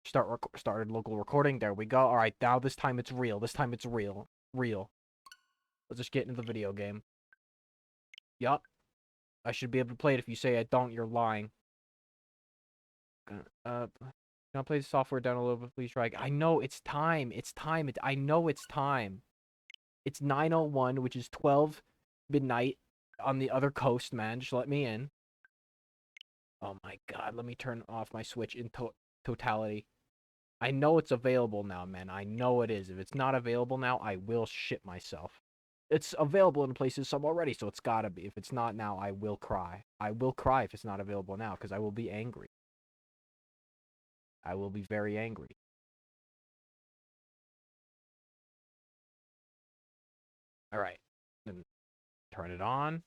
Started local recording. There we go. All right, now this time it's real. This time it's real. Real. Let's just get into the video game. Yup. I should be able to play it. If you say I don't, you're lying. Can I play the software down a little bit? Please try. I know it's time. It's time. I know it's time. It's 9:01, which is 12 midnight on the other coast, man. Just let me in. Oh my god, let me turn off my Switch in totality. I know it's available now, man. I know it is. If it's not available now, I will shit myself. It's available in places some already, so it's gotta be. If it's not now, I will cry. I will cry if it's not available now, because I will be angry. I will be very angry. Alright. Then turn it on.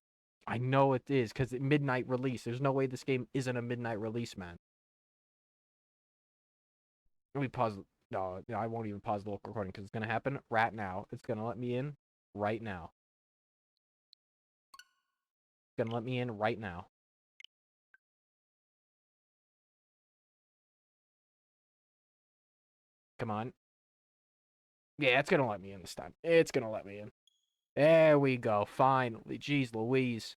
I know it is, because it's midnight release. There's no way this game isn't a midnight release, man. Let me pause. No, I won't even pause the local recording, because it's going to happen right now. It's going to let me in right now. It's going to let me in right now. Come on. Yeah, it's going to let me in this time. It's going to let me in. There we go. Finally. Jeez Louise.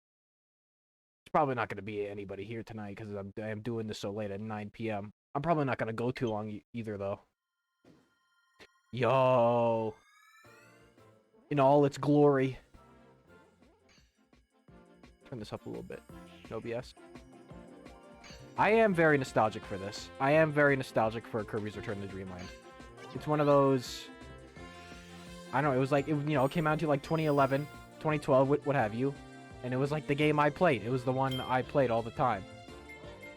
It's probably not going to be anybody here tonight because I'm doing this so late at 9 p.m. I'm probably not going to go too long either, though. Yo. In all its glory. Turn this up a little bit. No BS. I am very nostalgic for this. I am very nostalgic for Kirby's Return to Dreamland. It's one of those... I don't know, it was like, it came out to like 2011, 2012, what have you. And it was like the game I played. It was the one I played all the time.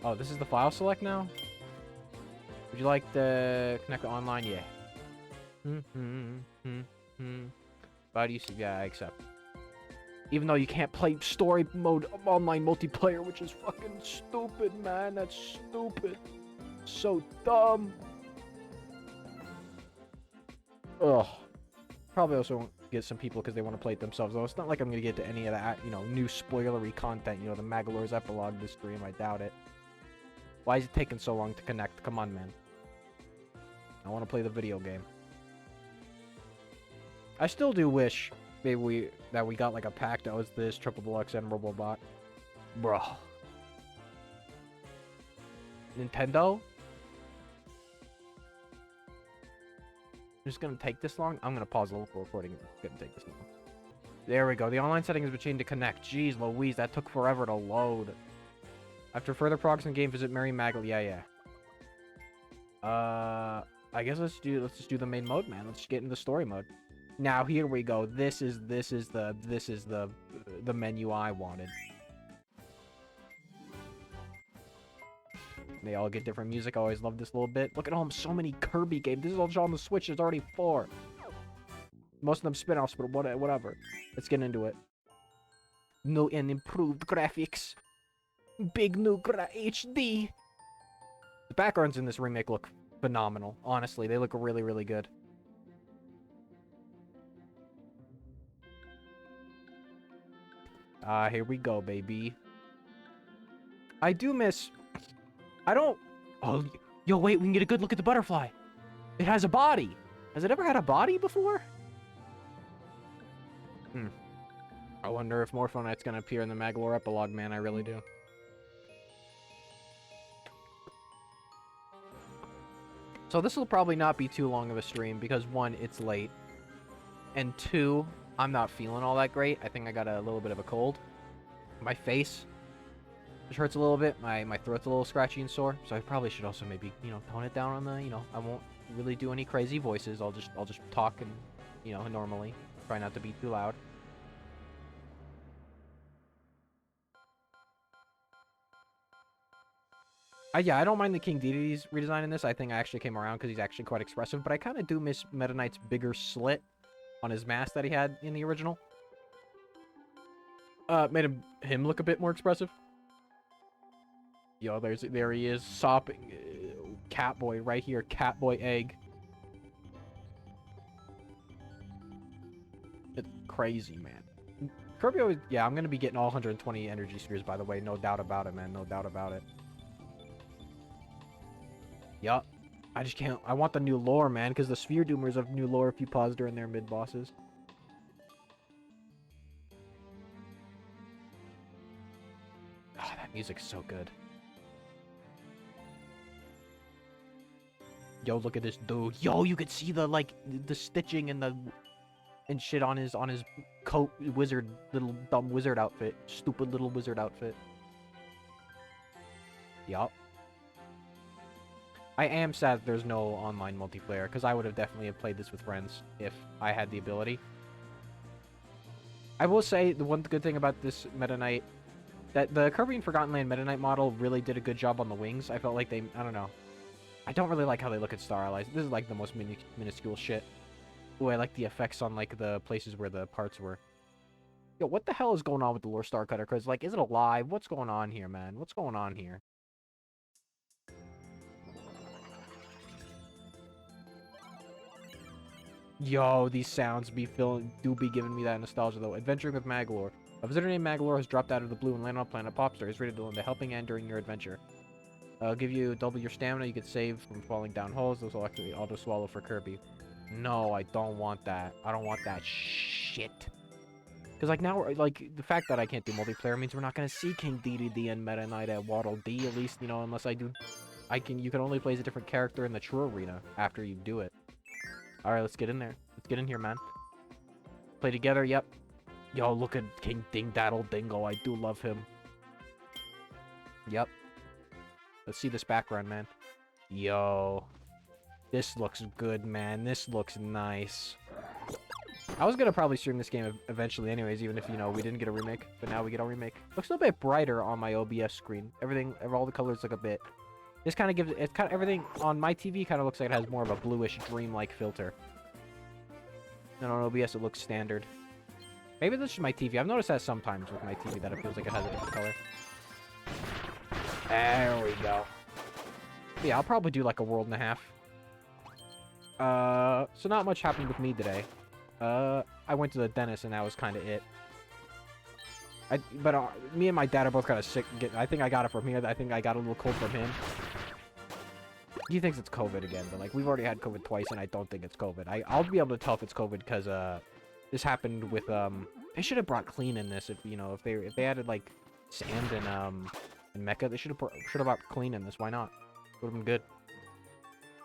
Oh, this is the file select now? Would you like to connect online? Yeah. How do you see? Yeah, I accept. Even though you can't play story mode online multiplayer, which is fucking stupid, man. That's stupid. So dumb. Ugh. Probably also won't get some people because they want to play it themselves, though. It's not like I'm going to get to any of that, new spoilery content, the Magalor's epilogue this stream. I doubt it. Why is it taking so long to connect? Come on, man. I want to play the video game. I still do wish maybe that we got like a pack that was this Triple Deluxe and Robobot. Bro. Nintendo? It's gonna take this long? I'm gonna pause the local recording. It's gonna take this long. There we go. The online setting has been changed to connect. Jeez Louise, that took forever to load. After further progress in the game, visit Mary Maggle. Yeah. I guess let's just do the main mode, man. Let's just get into the story mode. Now here we go. This is the menu I wanted. They all get different music. I always love this little bit. Look at all so many Kirby games. This is all on the Switch. There's already 4. Most of them spin-offs, but whatever. Let's get into it. New and improved graphics. Big new HD. The backgrounds in this remake look phenomenal. Honestly, they look really, really good. Here we go, baby. I do miss... I don't... Oh, yo, wait, we can get a good look at the butterfly. It has a body. Has it ever had a body before? I wonder if Morpho Knight's gonna appear in the Magalore epilogue, man. I really do. So this will probably not be too long of a stream because, 1, it's late. And 2, I'm not feeling all that great. I think I got a little bit of a cold. My face just hurts a little bit. My throat's a little scratchy and sore. So I probably should also maybe, tone it down on the, I won't really do any crazy voices. I'll just talk and, normally. Try not to be too loud. Yeah, I don't mind the King Deity's redesign in this. I think I actually came around because he's actually quite expressive. But I kind of do miss Meta Knight's bigger slit on his mask that he had in the original. Made him look a bit more expressive. Yo, there he is, sopping. Catboy right here, Catboy egg. It's crazy, man. Kirby always... Yeah, I'm going to be getting all 120 energy spheres, by the way. No doubt about it, man. No doubt about it. Yup. I just can't. I want the new lore, man, because the Sphere Doomers have new lore if you pause during their mid-bosses. Oh, that music's so good. Yo, look at this dude. Yo, you could see the, like, the stitching and the... and shit on his coat, wizard, little dumb wizard outfit. Stupid little wizard outfit. Yup. I am sad that there's no online multiplayer, because I would have definitely have played this with friends if I had the ability. I will say, the one good thing about this Meta Knight, that the Kirby and Forgotten Land Meta Knight model really did a good job on the wings. I felt like they, I don't know. I don't really like how they look at Star Allies. This is like the most minuscule shit. Ooh, I like the effects on like the places where the parts were. Yo, what the hell is going on with the Lore Star Cutter? Because, like, is it alive? What's going on here, man? What's going on here? Yo, these sounds do be giving me that nostalgia, though. Adventuring with Magalore. A visitor named Magalore has dropped out of the blue and landed on planet Popstar. He's ready to lend a helping hand during your adventure. I'll give you double your stamina. You can save from falling down holes. Those will actually auto-swallow for Kirby. No, I don't want that. I don't want that shit. Because, like, now, like, the fact that I can't do multiplayer means we're not going to see King DDD and Meta Knight at Waddle Dee, at least, you know, unless I do... you can only play as a different character in the true arena after you do it. Alright, let's get in there. Let's get in here, man. Play together, yep. Yo, look at King Ding Daddle Dingo. I do love him. Yep. Let's see this background, man. Yo. This looks good, man. This looks nice. I was gonna probably stream this game eventually anyways, even if, you know, we didn't get a remake. But now we get a remake. Looks a little bit brighter on my OBS screen. Everything, all the colors look a bit... This kind of gives... It's kind of... Everything on my TV kind of looks like it has more of a bluish, dream-like filter. And on OBS, it looks standard. Maybe that's just my TV. I've noticed that sometimes with my TV, that it feels like it has a different color. There we go. Yeah, I'll probably do like a world and a half. So not much happened with me today. I went to the dentist and that was kind of it. But me and my dad are both kind of sick. I think I got it from here. I think I got a little cold from him. He thinks it's COVID again, but like we've already had COVID twice, and I don't think it's COVID. I'll be able to tell if it's COVID because this happened with They should have brought clean in this. If you know if they added like sand and Mecha, they should have brought clean in this. Why not? Would have been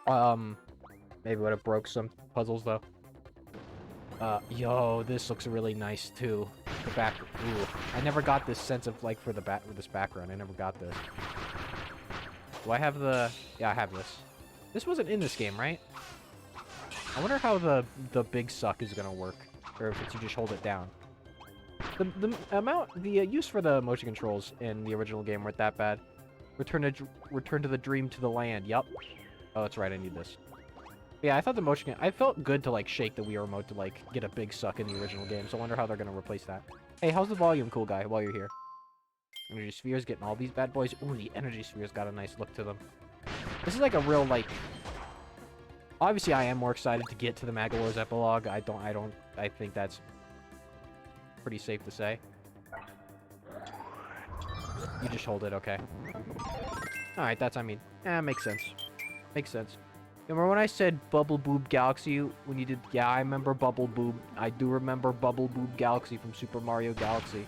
good. Maybe would have broke some puzzles though. Yo, this looks really nice too. The back. Ooh, I never got this sense of like for this background. I never got this. Do I have the... Yeah, I have this. This wasn't in this game, right? I wonder how the big suck is gonna work, or if it's you just hold it down. The use for the motion controls in the original game weren't that bad. Return to the dream to the land. Yup. Oh, that's right. I need this. Yeah, I thought the motion... I felt good to like shake the Wii remote to like get a big suck in the original game. So I wonder how they're gonna replace that. Hey, how's the volume, cool guy? While you're here. Energy spheres, getting all these bad boys. Ooh, the energy spheres got a nice look to them. This is like a real, like... Obviously, I am more excited to get to the Magalore's epilogue. I think that's pretty safe to say. You just hold it, okay. Alright, that's, I mean, makes sense. Makes sense. Remember when I said Bubble Boob Galaxy when you did... Yeah, I remember Bubble Boob. I do remember Bubble Boob Galaxy from Super Mario Galaxy.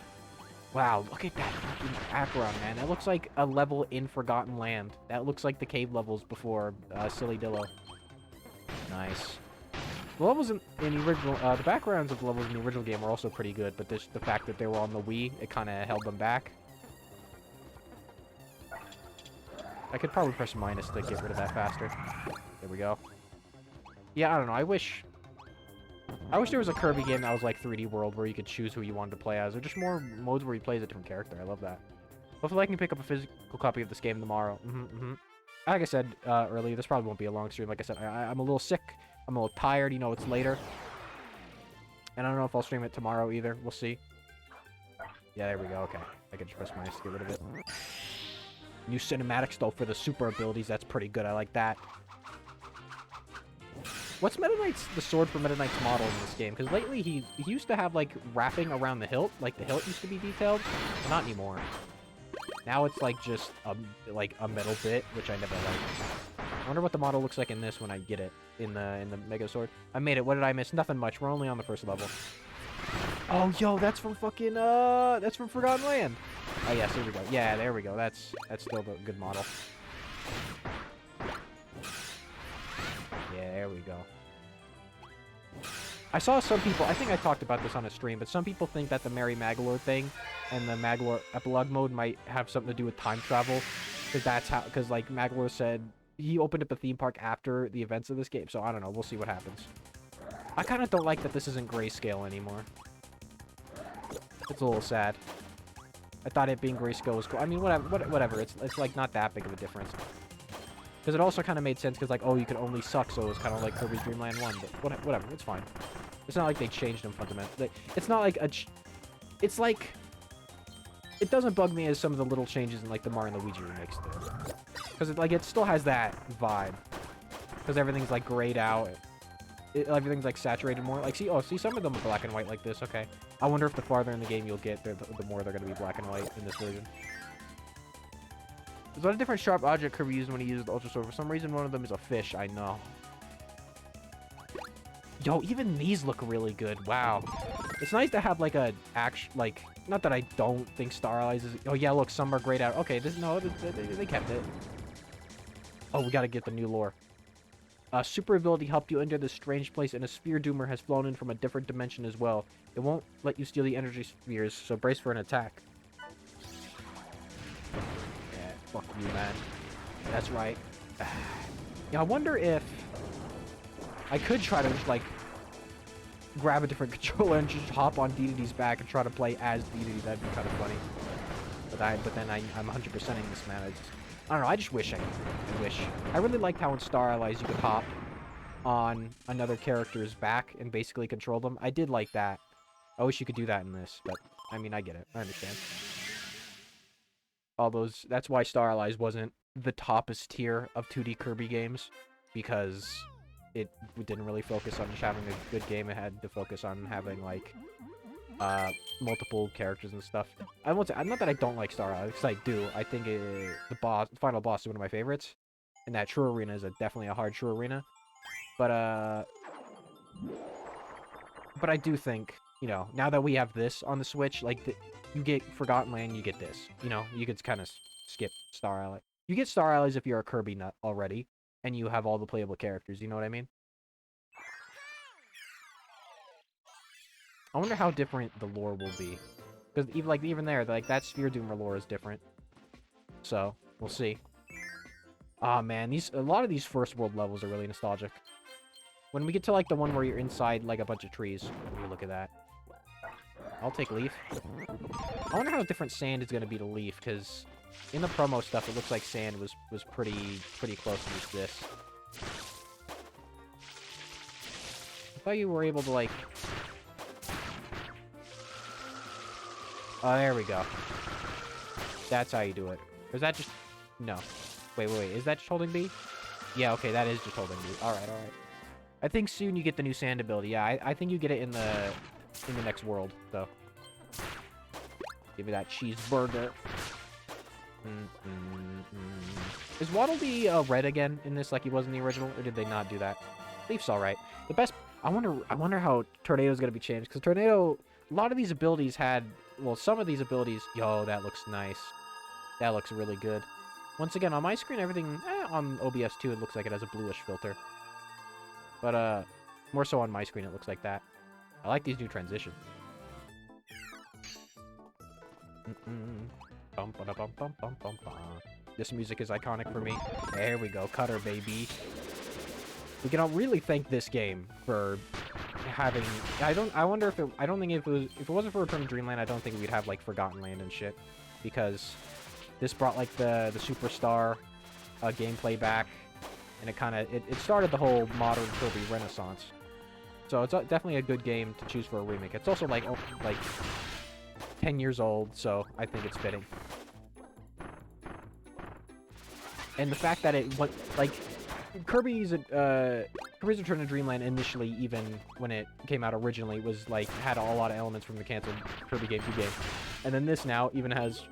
Wow, look at that fucking background, man. That looks like a level in Forgotten Land. That looks like the cave levels before Silly Dillo. Nice. The levels in the original, the backgrounds of the levels in the original game were also pretty good, but the fact that they were on the Wii, it kind of held them back. I could probably press minus to get rid of that faster. There we go. Yeah, I don't know. I wish there was a Kirby game that was like 3D World where you could choose who you wanted to play as, or just more modes where you play as a different character. I love that. Hopefully I can pick up a physical copy of this game tomorrow. Like I said earlier, this probably won't be a long stream. Like I said, I'm a little sick. I'm a little tired. You know, it's later. And I don't know if I'll stream it tomorrow either. We'll see. Yeah, there we go. Okay. I can just press minus to get rid of it. New cinematics, though, for the super abilities. That's pretty good. I like that. What's Meta Knight's, the sword for Meta Knight's model in this game? Because lately he used to have, like, wrapping around the hilt. Like, the hilt used to be detailed. But not anymore. Now it's, like, just, a metal bit, which I never liked. wonder what the model looks like in this when I get it in the Mega Sword. I made it. What did I miss? Nothing much. We're only on the first level. Oh, yo, that's from fucking, that's from Forgotten Land. Oh, yes, here we go. Yeah, there we go. That's still a good model. Yeah, there we go. I saw some people, I think I talked about this on a stream, but some people think that the Mary Magalore thing and the Magalore epilogue mode might have something to do with time travel. Because like, Magalore said, he opened up a theme park after the events of this game. So, I don't know. We'll see what happens. I kind of don't like that this isn't grayscale anymore. It's a little sad. I thought it being grayscale was cool. I mean, whatever. It's like not that big of a difference. Because it also kind of made sense because like, oh, you could only suck, so it was kind of like Kirby's Dreamland 1. But whatever, it's fine. It's not like they changed them fundamentally. It's not like it's like... It doesn't bug me as some of the little changes in like the Mario and Luigi remakes do. Because it still has that vibe. Because everything's like grayed out. Everything's like saturated more. Like, see some of them are black and white like this. Okay. I wonder if the farther in the game you'll get, the more they're going to be black and white in this version. There's a lot of different sharp object Kirby used when he used the Ultra Sword. For some reason, one of them is a fish. I know. Yo, even these look really good. Wow. It's nice to have like a like, not that I don't think Star Allies is. Oh yeah, look, some are grayed out. Okay, they kept it. Oh, we got to get the new lore. Super ability helped you enter this strange place, and a sphere doomer has flown in from a different dimension as well. It won't let you steal the energy spheres, so brace for an attack. Yeah, fuck you, man. That's right. Yeah, I wonder if I could try to just, like, grab a different controller and just hop on Dedede's back and try to play as Dedede. That'd be kind of funny. But then I'm 100%ing this, man. I don't know, I just wish I wish. I really liked how in Star Allies you could hop on another character's back and basically control them. I did like that. I wish you could do that in this, but, I mean, I get it. I understand. That's why Star Allies wasn't the toppest tier of 2D Kirby games, because we didn't really focus on just having a good game. It had to focus on having, like, multiple characters and stuff. I won't say, not that I don't like Star Allies, because I do. I think the final boss is one of my favorites, and that True Arena is definitely a hard True Arena. But I do think, you know, now that we have this on the Switch, like, you get Forgotten Land, you get this. You know, you could kind of skip Star Allies. You get Star Allies if you're a Kirby nut already, and you have all the playable characters, you know what I mean? I wonder how different the lore will be. Because even there, like, that Sphere Doomer lore is different. So, we'll see. Ah, man, a lot of these first world levels are really nostalgic. When we get to, like, the one where you're inside, like, a bunch of trees. Let me look at that. I'll take Leaf. I wonder how different Sand is going to be to Leaf, because in the promo stuff, it looks like Sand was pretty close to just this. I thought you were able to, like... Oh, there we go. That's how you do it. Or is that just... No. Wait. Is that just holding B? Yeah, okay, that is just holding B. Alright. I think soon you get the new Sand ability. Yeah, I think you get it in the next world, so. Give me that cheeseburger. Is Waddle Dee red again in this like he was in the original? Or did they not do that? Leaf's alright. The best... I wonder how Tornado's gonna be changed. Because Tornado... A lot of these abilities had... Well, some of these abilities... Yo, that looks nice. That looks really good. Once again, on my screen, everything... on OBS 2, it looks like it has a bluish filter. But, more so on my screen, it looks like that. I like these new transitions. This music is iconic for me. There we go. Cutter, baby. We can all really thank this game for... having... I wonder if it... I don't think if it wasn't for Return to Dreamland, I don't think we'd have, like, Forgotten Land and shit. Because this brought, like, the Superstar gameplay back. And it kind of... It started the whole modern Kirby renaissance. So it's definitely a good game to choose for a remake. It's also, like 10 years old, so I think it's fitting. And the fact that it went... Like... Kirby's Return to Dreamland initially, even when it came out originally, was like had a lot of elements from the canceled Kirby Game 2 game. And then this now even has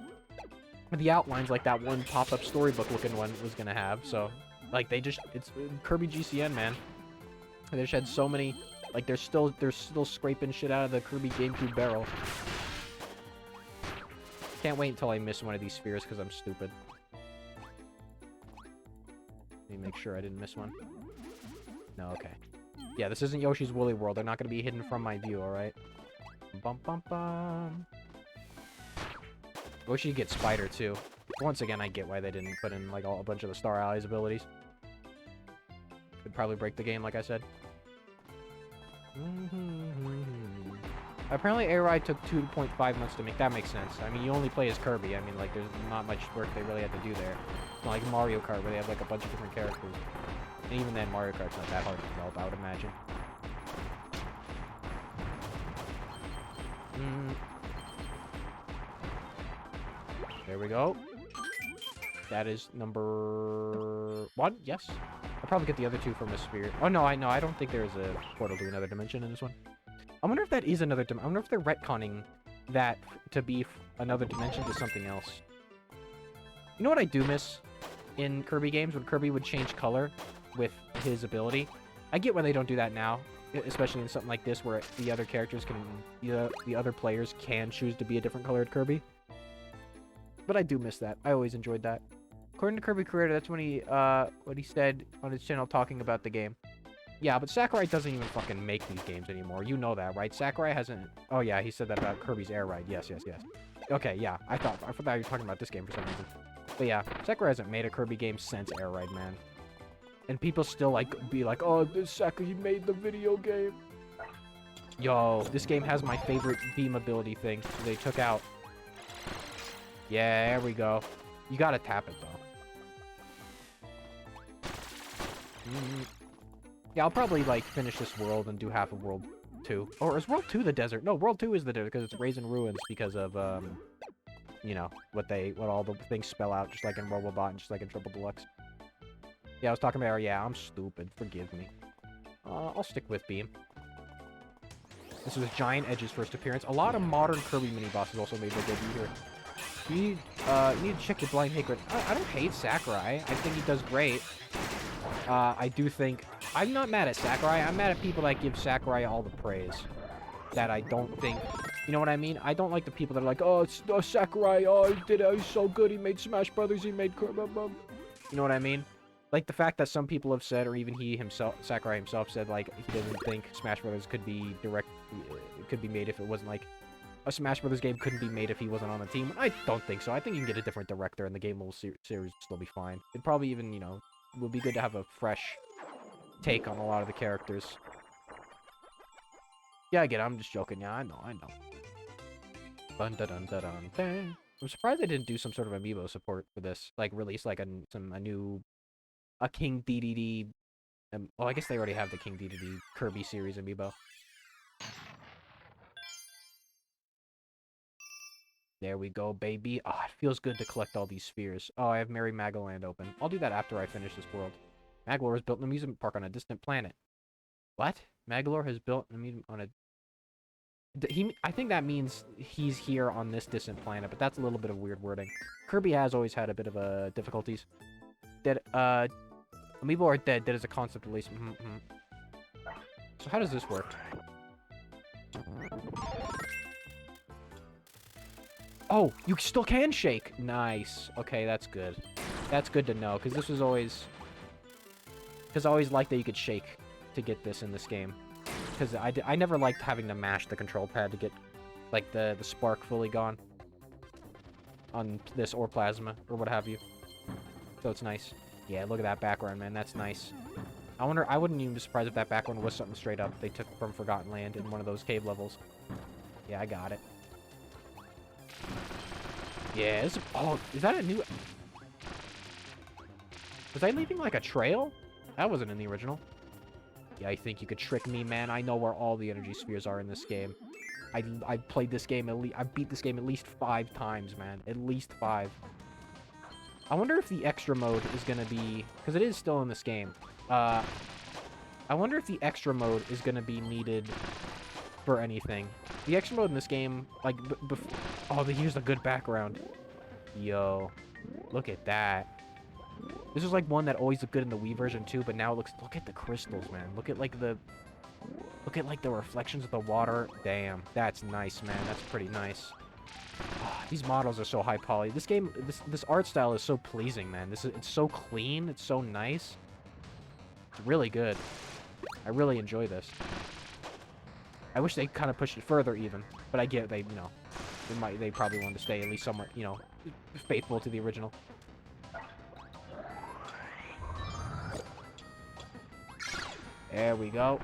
the outlines like that one pop-up storybook looking one was gonna have, so Like, they just... It's Kirby GCN, man. They just had so many... Like, they're still scraping shit out of the Kirby GameCube barrel. Can't wait until I miss one of these spheres, because I'm stupid. Let me make sure I didn't miss one. No, okay. Yeah, this isn't Yoshi's Woolly World. They're not going to be hidden from my view, alright? Bum bum bum. I wish you could get Spider, too. Once again, I get why they didn't put in, like, a bunch of the Star Allies abilities. Could probably break the game, like I said. Apparently, Air Ride took 2.5 months to make. That makes sense. I mean, you only play as Kirby. I mean, like, there's not much work they really had to do there. It's not like Mario Kart, where they have, like, a bunch of different characters. And even then, Mario Kart's not that hard to develop, I would imagine. There we go. That is number 1, yes. I'll probably get the other 2 from a sphere. Oh, no, I don't think there's a portal to another dimension in this one. I wonder if that is another dimension. I wonder if they're retconning that to be another dimension to something else. You know what I do miss in Kirby games? When Kirby would change color with his ability. I get why they don't do that now, especially in something like this where the other characters can... The other players can choose to be a different colored Kirby. But I do miss that. I always enjoyed that. According to Kirby Creator, that's when he, what he said on his channel talking about the game. Yeah, but Sakurai doesn't even fucking make these games anymore. You know that, right? Sakurai hasn't... Oh, yeah, he said that about Kirby's Air Ride. Yes, yes, yes. Okay, yeah. I thought you were talking about this game for some reason. But yeah, Sakurai hasn't made a Kirby game since Air Ride, man. And people still, like, be like, oh, this Sakurai made the video game. Yo, this game has my favorite beam ability thing they took out. Yeah, there we go. You gotta tap it, though. Yeah, I'll probably, like, finish this world and do half of World 2. Or is World 2 the desert? No, World 2 is the desert, because it's Raisin Ruins because of, you know, what all the things spell out, just like in Robobot and just like in Triple Deluxe. Yeah, I was talking about, yeah, I'm stupid. Forgive me. I'll stick with Beam. This was Giant Edge's first appearance. A lot of modern Kirby mini-bosses also made their debut here. You need to check your blind hatred. I don't hate Sakurai. I think he does great. I do think... I'm not mad at Sakurai. I'm mad at people that give Sakurai all the praise. That I don't think... You know what I mean? I don't like the people that are like, oh, it's Sakurai, oh, he did it, he's so good, he made Smash Brothers, he made... You know what I mean? Like, the fact that some people have said, or even he himself, Sakurai himself said, like, he doesn't think Smash Brothers could be made if it wasn't, like... A Smash Brothers game couldn't be made if he wasn't on the team. I don't think so. I think you can get a different director and the game will series will still be fine. It'd probably even, you know, would be good to have a fresh take on a lot of the characters. Yeah, I get it. I'm just joking. Yeah, I know. Dun dun dun dun dun dun. I'm surprised they didn't do some sort of amiibo support for this. Like, release, like, a King DDD... well, I guess they already have the King DDD Kirby series amiibo. There we go, baby. Oh, it feels good to collect all these spheres. Oh, I have Merry Magoland open. I'll do that after I finish this world. Magalore has built an amusement park on a distant planet. What? Magalore has built an amusement on a... I think that means he's here on this distant planet, but that's a little bit of weird wording. Kirby has always had a bit of difficulties. Dead, amiibo are dead. Dead is a concept at least. So how does this work? Oh, you still can shake. Nice. Okay, that's good. That's good to know, because this was always... Because I always liked that you could shake to get this in this game. Because I never liked having to mash the control pad to get, like, the spark fully gone. On this, or Plasma, or what have you. So it's nice. Yeah, look at that background, man. That's nice. I wouldn't even be surprised if that background was something straight up they took from Forgotten Land in one of those cave levels. Yeah, I got it. Yeah, oh, is that a new... Was I leaving, like, a trail? That wasn't in the original. Yeah, I think you could trick me, man. I know where all the energy spheres are in this game. I played this game I beat this game at least 5 times, man. At least 5. I wonder if the extra mode is gonna be... Because it is still in this game. I wonder if the extra mode is gonna be needed for anything. The extra mode in this game, like, oh, here's a good background. Yo, look at that. This is like one that always looked good in the Wii version too, but now it looks. Look at the crystals, man. Look at like the reflections of the water. Damn, that's nice, man. That's pretty nice. These models are so high poly. This game, this art style is so pleasing, man. It's so clean. It's so nice. It's really good. I really enjoy this. I wish they kind of pushed it further, even. But I get they, you know, they probably wanted to stay at least somewhat, you know, faithful to the original. There we go.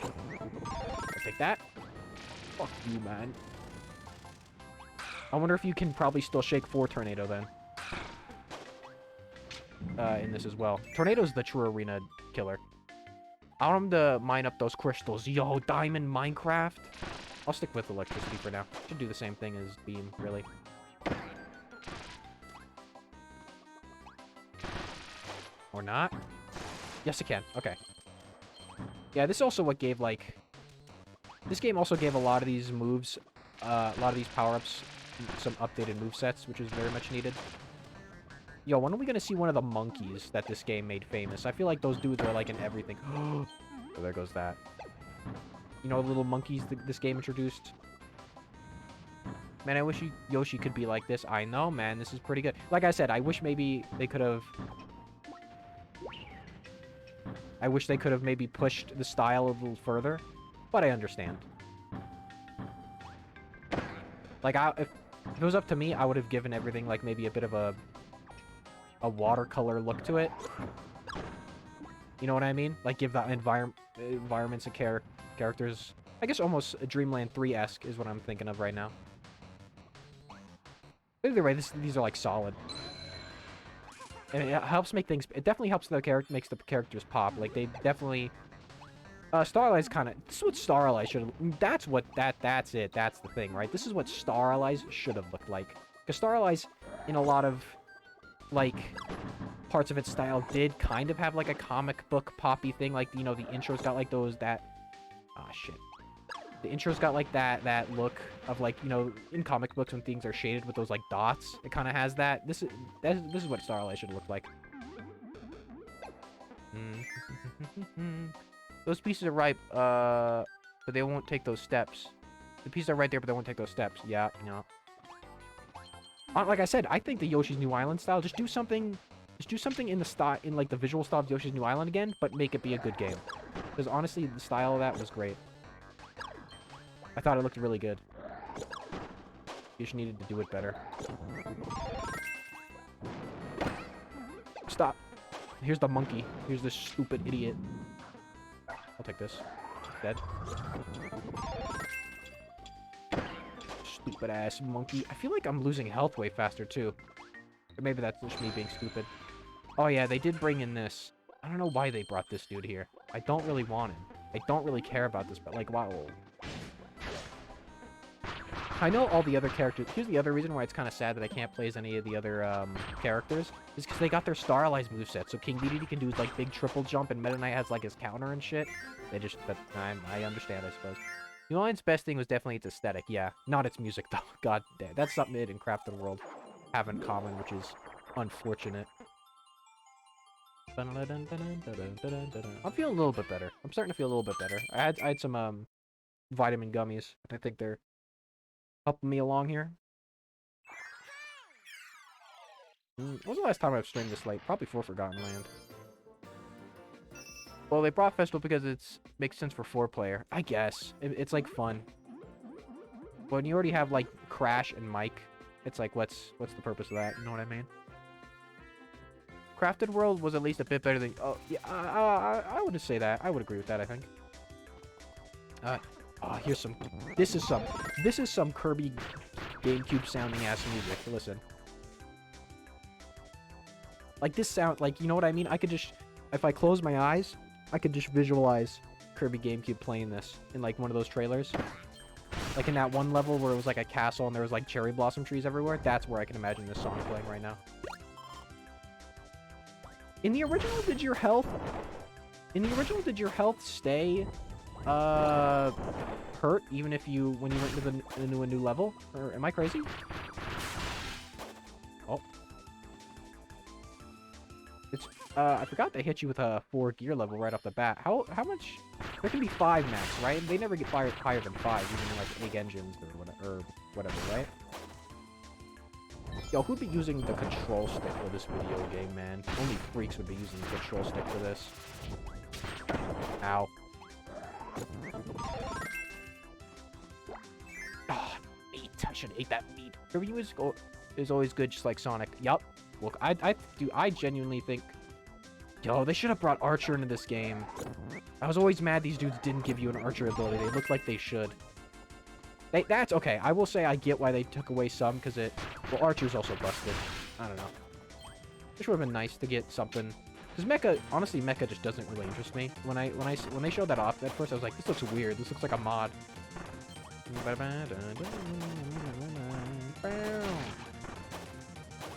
I'll take that. Fuck you, man. I wonder if you can probably still shake 4 Tornado then. In this as well. Tornado's the true arena killer. I want him to mine up those crystals. Yo, Diamond Minecraft. I'll stick with electricity for now. Should do the same thing as Beam, really. Or not? Yes, it can. Okay. Yeah, this is also what gave, like... This game also gave a lot of these moves, a lot of these power-ups, some updated movesets, which is very much needed. Yo, when are we gonna see one of the monkeys that this game made famous? I feel like those dudes are, like, in everything. Oh, there goes that. You know, the little monkeys this game introduced? Man, I wish Yoshi could be like this. I know, man. This is pretty good. Like I said, I wish maybe they could have... I wish they could have maybe pushed the style a little further. But I understand. Like, if it was up to me, I would have given everything, like, maybe a bit of a watercolor look to it. You know what I mean? Like, give that environments and characters... I guess almost a Dreamland 3-esque is what I'm thinking of right now. Either way, these are, like, solid. And it helps make things... It definitely helps makes the characters pop. Like, they definitely... Starlight's kind of... This is what Starlight should have... That's what... That's it. That's the thing, right? This is what Starlight should have looked like. Because Starlight's, in a lot of, like, parts of its style, did kind of have, like, a comic book poppy thing. Like, you know, the intro's got, like, those... Ah, shit. The intro's got, like, that look of, like, you know, in comic books when things are shaded with those, like, dots. It kind of has that. This is what Starlight should look like. Those pieces are ripe, but they won't take those steps. The pieces are right there, but they won't take those steps. Yeah, no. Like I said, I think the Yoshi's New Island style, just do something in the style, in like the visual style of Yoshi's New Island again, but make it be a good game. Because honestly, the style of that was great. I thought it looked really good. You just needed to do it better. Stop. Here's the monkey. Here's this stupid idiot. I'll take this. Dead. Stupid ass monkey. I feel like I'm losing health way faster too. Or maybe that's just me being stupid. Oh yeah, they did bring in this. I don't know why they brought this dude here. I don't really want him. I don't really care about this, but like, wow. I know all the other characters. Here's the other reason why it's kind of sad that I can't play as any of the other characters. Is because they got their Starlight moveset. So King Dedede can do like big triple jump, and Meta Knight has like his counter and shit. They just, I understand, I suppose. New Island's best thing was definitely its aesthetic. Yeah, not its music though. God damn, that's something it and Crafted World have in common, which is unfortunate. I'm feeling a little bit better. I'm starting to feel a little bit better. I had some vitamin gummies. I think they're helping me along here. When was the last time I've streamed this late? Probably for Forgotten Land. Well, they brought Festival because it makes sense for 4-player. I guess. It's like fun. But when you already have like Crash and Mike, it's like what's the purpose of that? You know what I mean? Crafted World was at least a bit better than... Oh, yeah, I would say that. I would agree with that, I think. Here's some... This is some Kirby GameCube sounding ass music. Listen. Like, this sound... Like, you know what I mean? I could just... If I close my eyes, I could just visualize Kirby GameCube playing this in, like, one of those trailers. Like, in that one level where it was, like, a castle and there was, like, cherry blossom trees everywhere. That's where I can imagine this song playing right now. In the original, did your health stay, hurt even if when you went into a new level? Or am I crazy? Oh. It's, I forgot they hit you with a 4 gear level right off the bat. How much? There can be 5 max, right? They never get higher than 5, even in, like, big engines or whatever, right? Yo, who'd be using the control stick for this video game, man? Only freaks would be using the control stick for this. Ow. Ah, meat. I should have ate that meat. Kirby is always good, just like Sonic. Yup. Look, I genuinely think... Yo, they should have brought Archer into this game. I was always mad these dudes didn't give you an Archer ability. They look like they should. That's okay. I will say I get why they took away some, because it... Well, Archer's also busted. I don't know. This would have been nice to get something... Because Mecha... Honestly, Mecha just doesn't really interest me. When they showed that off, at first I was like, this looks weird. This looks like a mod.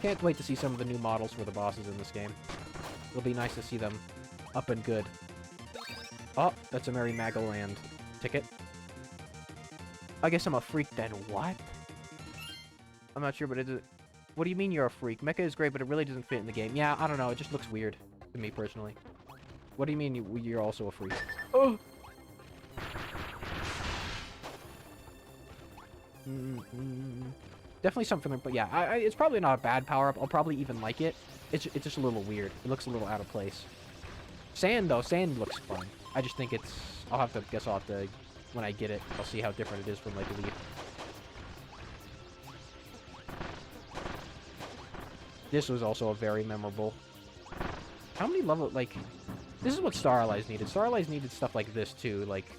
Can't wait to see some of the new models for the bosses in this game. It'll be nice to see them up and good. Oh, that's a Merry Magoland ticket. I guess I'm a freak then. What? I'm not sure, but is it... What do you mean you're a freak? Mecha is great, but it really doesn't fit in the game. Yeah, I don't know. It just looks weird to me, personally. What do you mean you're also a freak? Oh! Definitely something, but yeah, it's probably not a bad power-up. I'll probably even like it. It's just a little weird. It looks a little out of place. Sand, though. Sand looks fun. I just think it's... I'll have to... When I get it, I'll see how different it is from, like, a Leaf. This was also a very memorable... How many level... Like... This is what Star Allies needed. Star Allies needed stuff like this, too. Like...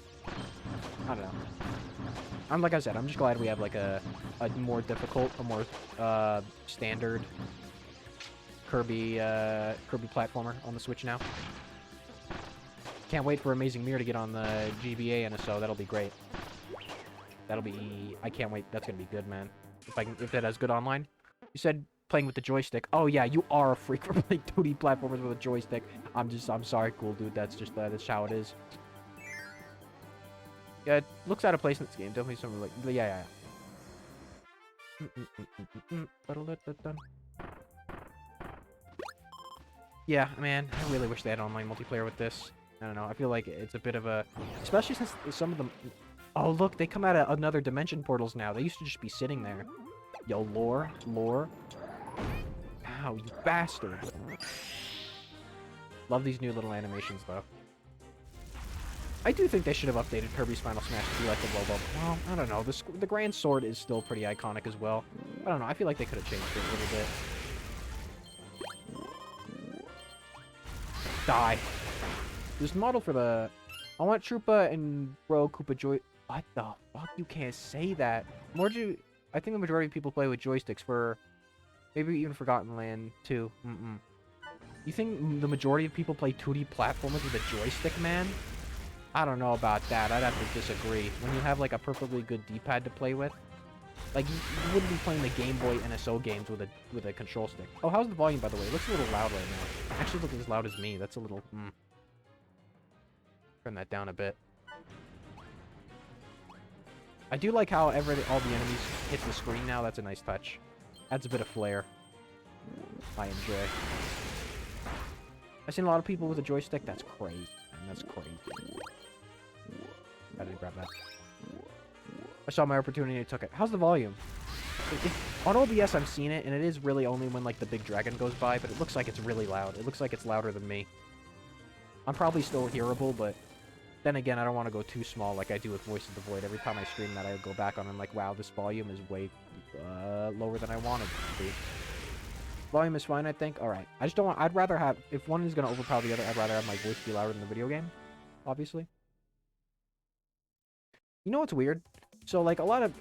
I don't know. Like I said, I'm just glad we have, like, a more difficult, a more, standard Kirby platformer on the Switch now. Can't wait for Amazing Mirror to get on the GBA NSO. That'll be great. That'll be... I can't wait. That's gonna be good, man. If that has good online. You said playing with the joystick. Oh, yeah, you are a freak for playing 2D platformers with a joystick. I'm sorry, cool dude. That's just, that's how it is. Yeah, it looks out of place in this game. Definitely something like... Yeah. Yeah, man, I really wish they had online multiplayer with this. I don't know, I feel like it's a bit of a... Especially since some of them... Oh, look, they come out of another dimension portals now. They used to just be sitting there. Yo, lore. Ow, you bastard. Love these new little animations, though. I do think they should have updated Kirby's Final Smash to be like the Lobo. Well, I don't know. The Grand Sword is still pretty iconic as well. I don't know. I feel like they could have changed it a little bit. Die. This model for the... I want Troopa and Bro Koopa Joy... What the fuck? You can't say that. I think the majority of people play with joysticks for... Maybe even Forgotten Land, too. You think the majority of people play 2D platformers with a joystick, man? I don't know about that. I'd have to disagree. When you have, like, a perfectly good D-pad to play with, like, you wouldn't be playing the Game Boy NSO games with a control stick. Oh, how's the volume, by the way? It looks a little loud right now. Actually, looking as loud as me. That's a little... Turn that down a bit. I do like how all the enemies hit the screen now. That's a nice touch. Adds a bit of flair. I enjoy. I've seen a lot of people with a joystick. That's crazy. Man, that's crazy. I didn't grab that. I saw my opportunity and took it. How's the volume? On OBS, I've seen it, and it is really only when, like, the big dragon goes by, but it looks like it's really loud. It looks like it's louder than me. I'm probably still hearable, but then again, I don't want to go too small like I do with Voice of the Void. Every time I stream that, I go back on and I'm like, wow, this volume is way lower than I wanted it to be. Volume is fine, I think. Alright. I just don't want... I'd rather have... If one is going to overpower the other, I'd rather have my voice be louder than the video game. Obviously. You know what's weird? So, like, a lot of...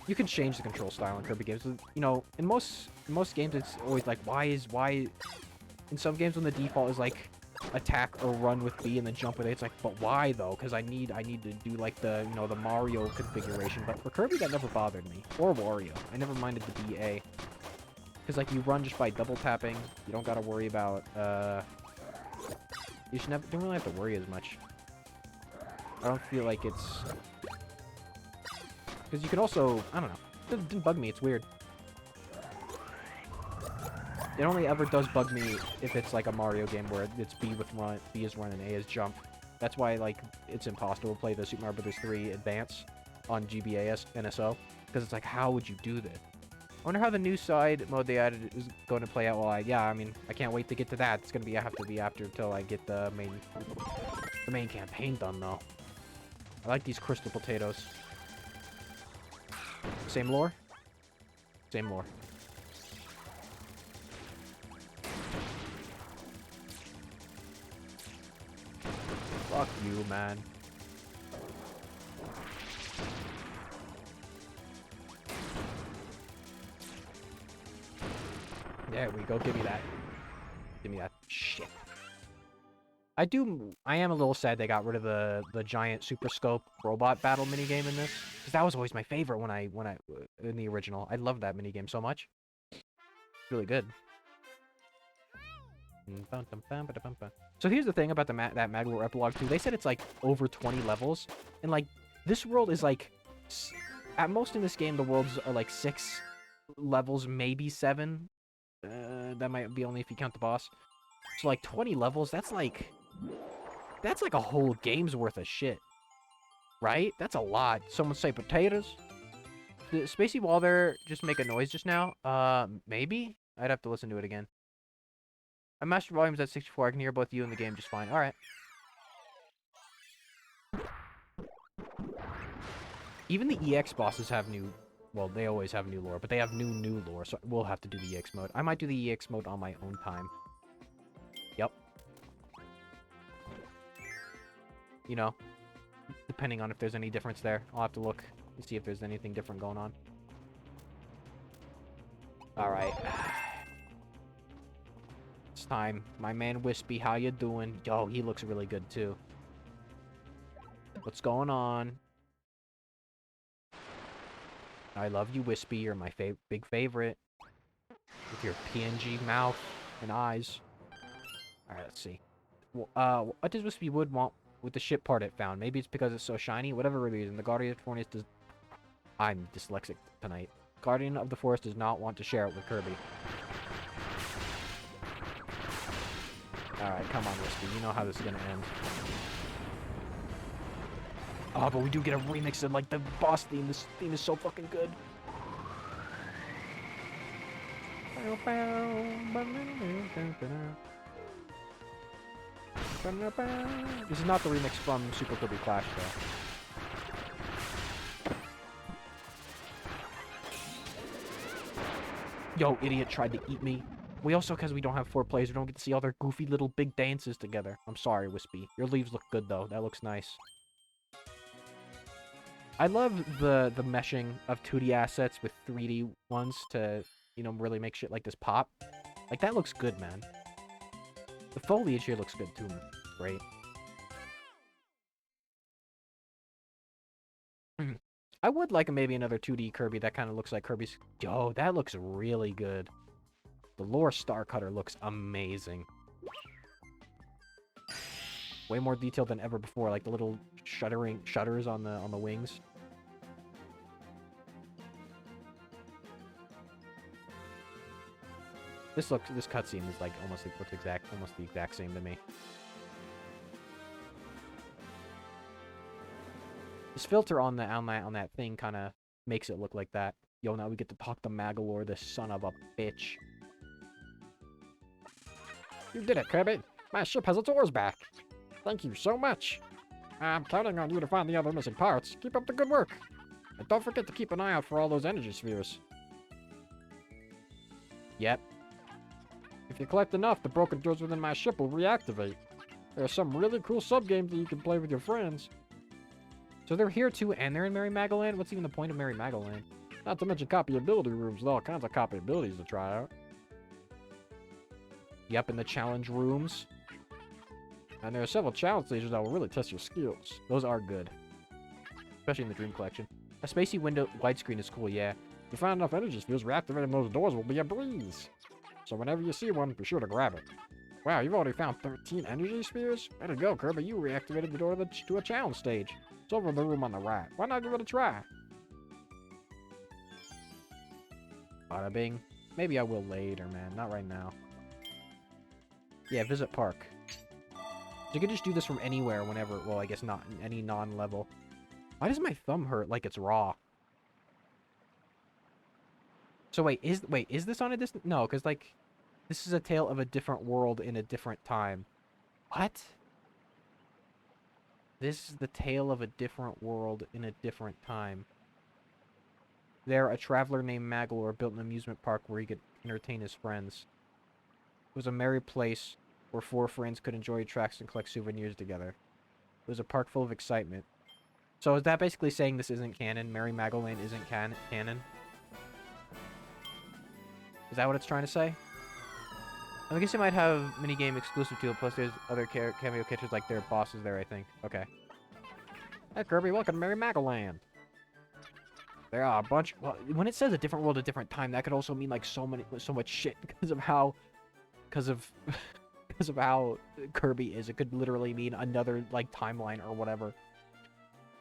You can change the control style in Kirby games. You know, in most games, it's always like, why... In some games, when the default is, like, attack or run with B and then jump with A, it's like, but why, though? Because I need to do, like, the, you know, the Mario configuration. But for Kirby, that never bothered me. Or Wario. I never minded the BA. Because, like, you run just by double tapping. You don't gotta worry about, You don't really have to worry as much. I don't feel like it's... Because you can also... I don't know. It didn't bug me. It's weird. It only ever does bug me if it's like a Mario game where it's B is run, and A is jump. That's why, like, it's impossible to play the Super Mario Bros. 3 Advance on GBAS NSO. Because it's like, how would you do this? I wonder how the new side mode they added is going to play out. Well, yeah, I mean, I can't wait to get to that. It's going to have to be after until I get the main campaign done, though. I like these crystal potatoes. Same lore? Same lore. Fuck you, man. There we go. Give me that. Give me that shit. I am a little sad they got rid of the giant super scope robot battle minigame in this, because that was always my favorite when I in the original. I loved that minigame so much. Really good. So here's the thing about that Magalore epilogue too. They said it's like over 20 levels, and like this world is like at most in this game the worlds are like 6 levels, maybe 7. That might be only if you count the boss. So like 20 levels, that's like a whole game's worth of shit. Right? That's a lot. Someone say potatoes. Did Spacey Walder just make a noise just now? Maybe? I'd have to listen to it again. My master volume's at 64. I can hear both you and the game just fine. Alright. Even the EX bosses have new... Well, they always have new lore, but they have new lore, so we'll have to do the EX mode. I might do the EX mode on my own time. Yep. You know, depending on if there's any difference there. I'll have to look to see if there's anything different going on. Alright. It's time. My man Wispy, how you doing? Yo, he looks really good too. What's going on? I love you, Wispy. You're my big favorite. With your PNG mouth and eyes. Alright, let's see. Well, what does Wispy Wood want with the ship part it found? Maybe it's because it's so shiny? Whatever reason, the Guardian of the Forest does... I'm dyslexic tonight. Guardian of the Forest does not want to share it with Kirby. Alright, come on, Wispy. You know how this is gonna end. Oh, but we do get a remix of, like, the boss theme. This theme is so fucking good. This is not the remix from Super Kirby Clash, though. Yo, idiot tried to eat me. We also, because we don't have 4 players, we don't get to see all their goofy little big dances together. I'm sorry, Wispy. Your leaves look good, though. That looks nice. I love the meshing of 2D assets with 3D ones to, you know, really make shit like this pop. Like, that looks good, man. The foliage here looks good, too. Great. I would like maybe another 2D Kirby that kind of looks like Kirby's... Yo, that looks really good. The Lore Star Cutter looks amazing. Way more detailed than ever before, like the little shutters on the wings. This cutscene is like almost the exact same to me. This filter on that thing kind of makes it look like that. Yo, now we get to talk to Magalore, this son of a bitch. You did it, Kirby. My ship has its oars back. Thank you so much. I'm counting on you to find the other missing parts. Keep up the good work. And don't forget to keep an eye out for all those energy spheres. Yep. If you collect enough, the broken doors within my ship will reactivate. There are some really cool sub-games that you can play with your friends. So they're here too, and they're in Merry Magoland? What's even the point of Merry Magoland? Not to mention copyability rooms with all kinds of copyabilities to try out. Yep, in the challenge rooms. And there are several challenge stages that will really test your skills. Those are good. Especially in the Dream Collection. A spacey window widescreen is cool, yeah. If you find enough energy spheres, reactivating those doors will be a breeze. So whenever you see one, be sure to grab it. Wow, you've already found 13 energy spheres? Way to go, Kirby. You reactivated the door to a challenge stage. It's over in the room on the right. Why not give it a try? Bada bing. Maybe I will later, man. Not right now. Yeah, visit park. So you can just do this from anywhere, whenever. Well, I guess not in any non-level. Why does my thumb hurt like it's raw? So wait, is this on a distant? No, because like, this is a tale of a different world in a different time. What? This is the tale of a different world in a different time. There, a traveler named Maglor built an amusement park where he could entertain his friends. It was a merry place where 4 friends could enjoy tracks and collect souvenirs together. It was a park full of excitement. So is that basically saying this isn't canon? Merry Magoland isn't canon? Is that what it's trying to say? I guess it might have minigame exclusive to it, plus there's other cameo characters like their bosses there, I think. Okay. Hey Kirby, welcome to Merry Magoland. There are a bunch... Well, when it says a different world, a different time, that could also mean like so much shit because of how... Because of how Kirby is. It could literally mean another, like, timeline or whatever. Do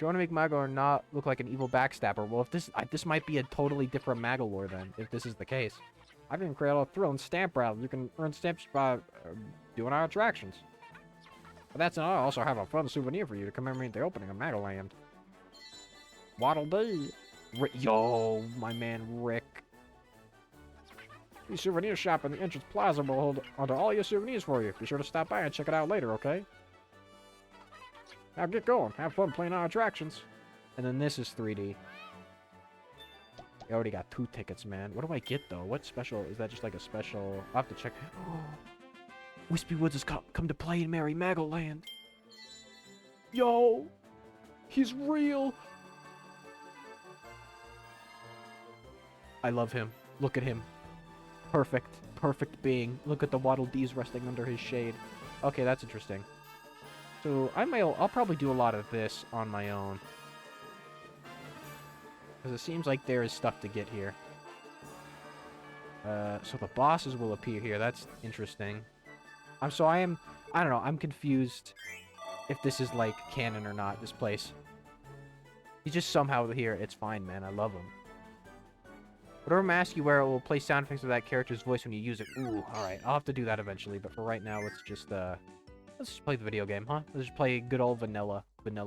you want to make Magolor not look like an evil backstabber? Well, if this might be a totally different Magolor then, if this is the case. I've even created a thrill and stamp route. You can earn stamps by doing our attractions. But that's not all. I also have a fun souvenir for you to commemorate the opening of Magoland. Waddle Dee. Yo, my man Rick. The souvenir shop in the entrance plaza will hold onto all your souvenirs for you. Be sure to stop by and check it out later, okay? Now get going. Have fun playing our attractions. And then this is 3D. I already got 2 tickets, man. What do I get, though? What special? Is that just like a special? I'll have to check. Wispy Woods has come to play in Merry Magoland. Yo! He's real! I love him. Look at him. Perfect. Perfect being. Look at the Waddle Dees resting under his shade. Okay, that's interesting. So, I'll probably do a lot of this on my own. Because it seems like there is stuff to get here. So the bosses will appear here. That's interesting. I don't know. I'm confused if this is, like, canon or not, this place. He's just somehow here. It's fine, man. I love him. Whatever mask you wear, it will play sound effects of that character's voice when you use it. Ooh, alright. I'll have to do that eventually, but for right now, let's just play the video game, huh? Let's just play good old vanilla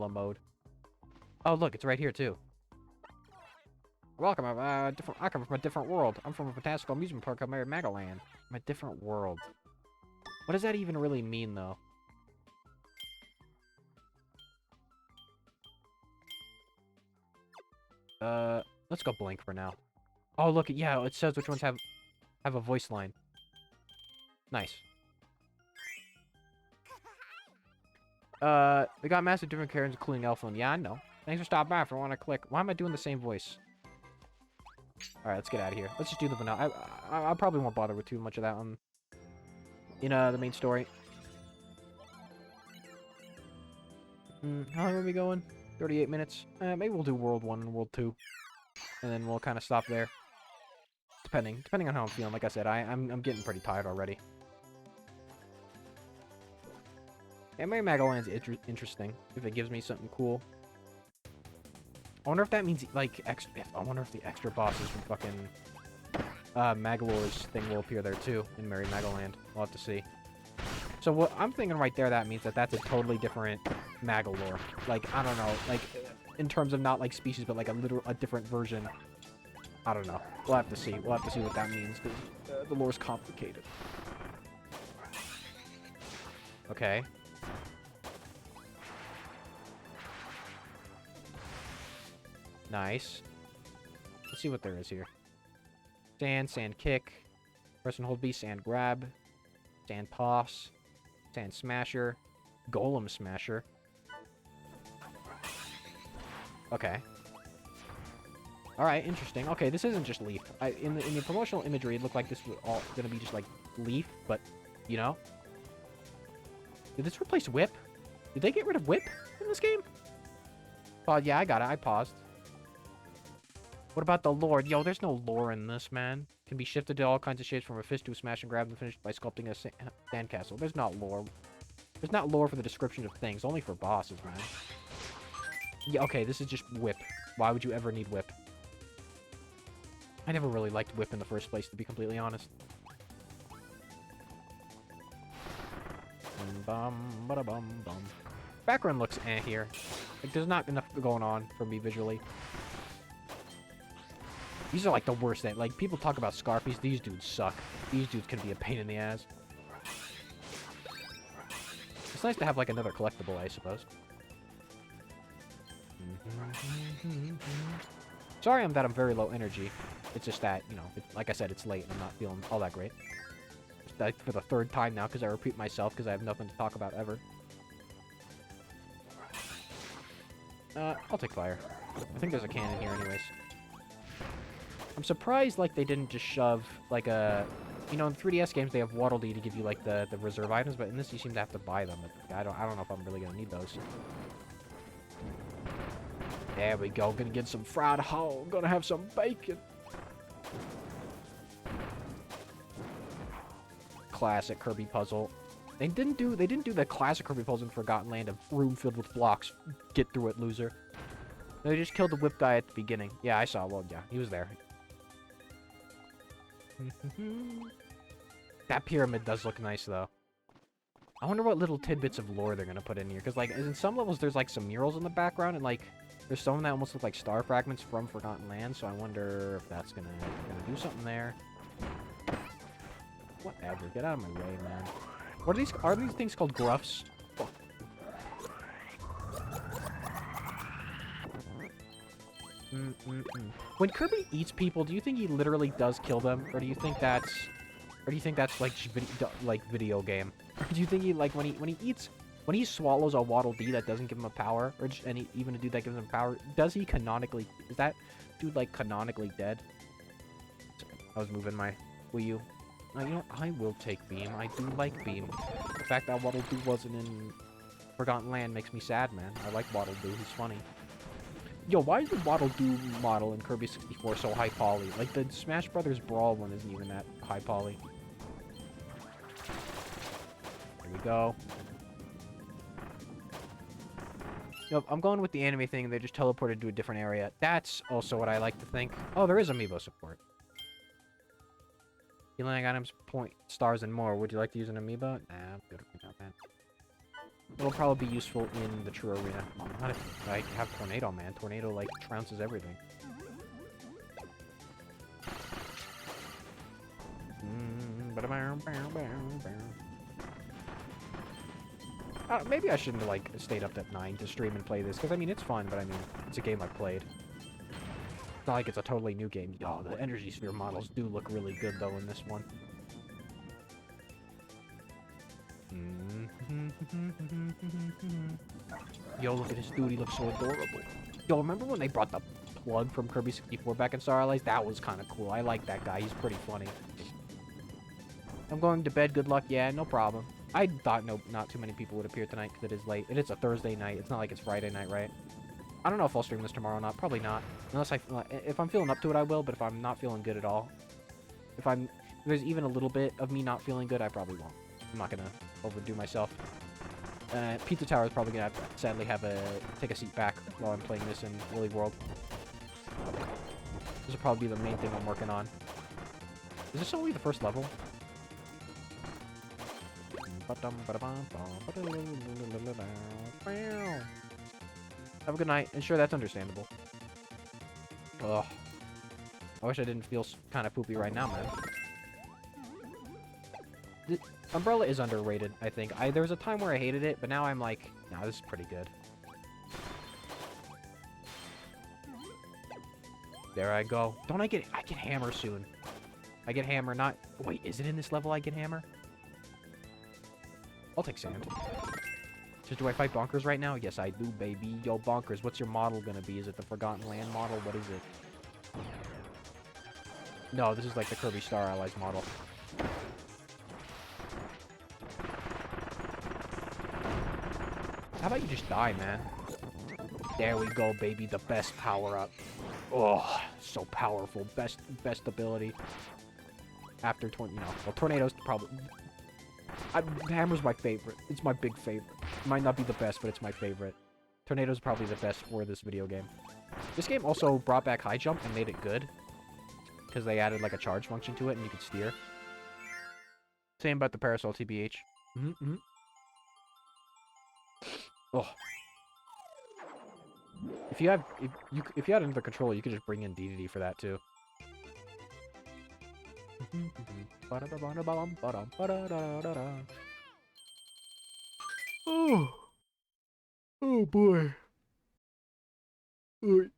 mode. Oh, look, it's right here, too. Welcome, I come from a different world. I'm from a fantastical amusement park called Merry Magoland. From a different world. What does that even really mean, though? Let's go blank for now. Oh, look, yeah, it says which ones have a voice line. Nice. They got massive different characters, including Elfland. Yeah, I know. Thanks for stopping by. If I want to click. Why am I doing the same voice? Alright, let's get out of here. Let's just do the vanilla. I probably won't bother with too much of that one in the main story. How long are we going? 38 minutes. Maybe we'll do World 1 and World 2. And then we'll kind of stop there. Depending on how I'm feeling. Like I said, I'm getting pretty tired already. Yeah, Merry Magoland's interesting. If it gives me something cool. I wonder if that means, like, I wonder if the extra bosses from fucking Magalor's thing will appear there, too, in Merry Magoland. We'll have to see. So what I'm thinking right there, that means that's a totally different Magalor. Like, I don't know, like, in terms of not, like, species, but, like, a different version. I don't know. We'll have to see. We'll have to see what that means, because the lore's complicated. Okay. Nice. Let's see what there is here. Sand kick. Press and hold B, sand grab. Sand toss. Sand smasher. Golem smasher. Okay. Alright, interesting. Okay, this isn't just Leaf. In the promotional imagery, it looked like this was all gonna be just like Leaf, but, you know. Did this replace Whip? Did they get rid of Whip in this game? Oh, yeah, I got it. I paused. What about the lore? Yo, there's no lore in this, man. Can be shifted to all kinds of shapes from a fist to a smash and grab and finished by sculpting a sandcastle. There's not lore. There's not lore for the description of things. Only for bosses, man. Yeah, okay, this is just Whip. Why would you ever need Whip? I never really liked Whip in the first place, to be completely honest. Background looks here. Like, there's not enough going on for me visually. These are like the worst thing. Like, people talk about Scarpies. These dudes suck. These dudes can be a pain in the ass. It's nice to have like another collectible, I suppose. Sorry that I'm very low energy. It's just that, you know, like I said, it's late and I'm not feeling all that great. Like for the third time now because I repeat myself because I have nothing to talk about ever. I'll take fire. I think there's a cannon here anyways. I'm surprised, like, they didn't just shove, like, a... You know, in 3DS games, they have Waddle Dee to give you, like, the reserve items, but in this, you seem to have to buy them. I don't know if I'm really gonna need those. There we go. Gonna get some fried hog. Gonna have some bacon. Classic Kirby puzzle. They didn't do the classic Kirby puzzle in Forgotten Land of room filled with blocks. Get through it, loser. They just killed the whip guy at the beginning. Yeah, I saw. Well, yeah, he was there. That pyramid does look nice, though. I wonder what little tidbits of lore they're gonna put in here. Because, like, in some levels, there's, like, some murals in the background, and, like, there's some that almost look like star fragments from Forgotten Land, so I wonder if that's gonna do something there. Whatever. Get out of my way, man. What are these? Are these things called gruffs? Oh. When Kirby eats people, do you think he literally does kill them, or do you think that's like video game? Or do you think he like when he swallows a Waddle Dee that doesn't give him a power, or just even a dude that gives him power, does he canonically? Is that dude like canonically dead? I was moving my Wii U. You know, I will take Beam. I do like Beam. The fact that Waddle Doo wasn't in Forgotten Land makes me sad, man. I like Waddle Doo. He's funny. Yo, why is the Waddle Doo model in Kirby 64 so high poly? Like, the Smash Brothers Brawl one isn't even that high poly. There we go. Nope, I'm going with the anime thing. They just teleported to a different area. That's also what I like to think. Oh, there is amiibo support. Healing items, point, stars, and more. Would you like to use an amiibo? Nah, I'm good right now, man. It'll probably be useful in the true arena. Not if I have Tornado, man. Tornado, like, trounces everything. Maybe I shouldn't have, like, stayed up at 9 to stream and play this, because, I mean, it's fun, but, I mean, it's a game I've played. It's not like it's a totally new game. Yo, the Energy Sphere models do look really good, though, in this one. Yo, look at this dude. He looks so adorable. Yo, remember when they brought the plug from Kirby 64 back in Star Allies? That was kind of cool. I like that guy. He's pretty funny. I'm going to bed. Good luck. Yeah, no problem. I thought not too many people would appear tonight because it is late. And it's a Thursday night. It's not like it's Friday night, right? I don't know if I'll stream this tomorrow or not. Probably not. Unless if I'm feeling up to it, I will. But if I'm not feeling good at all, if there's even a little bit of me not feeling good, I probably won't. I'm not gonna overdo myself. Pizza Tower is probably gonna sadly take a seat back while I'm playing this in Woolly World. This will probably be the main thing I'm working on. Is this only the first level? Have a good night, and sure, that's understandable. Ugh. I wish I didn't feel kind of poopy right now, man. Umbrella is underrated, I think. There was a time where I hated it, but now I'm like, nah, this is pretty good. There I go. I get hammer soon. I get hammer, not... Wait, is it in this level I get hammer? I'll take sand. Just, do I fight Bonkers right now? Yes, I do, baby. Yo, Bonkers, what's your model gonna be? Is it the Forgotten Land model? What is it? No, this is like the Kirby Star Allies model. How about you just die, man? There we go, baby. The best power-up. Oh, so powerful. Best ability. After Tornado's probably... Hammer's my favorite. It's my big favorite. Might not be the best, but it's my favorite. Tornado's probably the best for this video game. This game also brought back high jump and made it good. because they added like a charge function to it and you could steer. Same about the Parasol TBH. Oh. If you had another controller, you could just bring in DDD for that too. Oh. Oh boy. You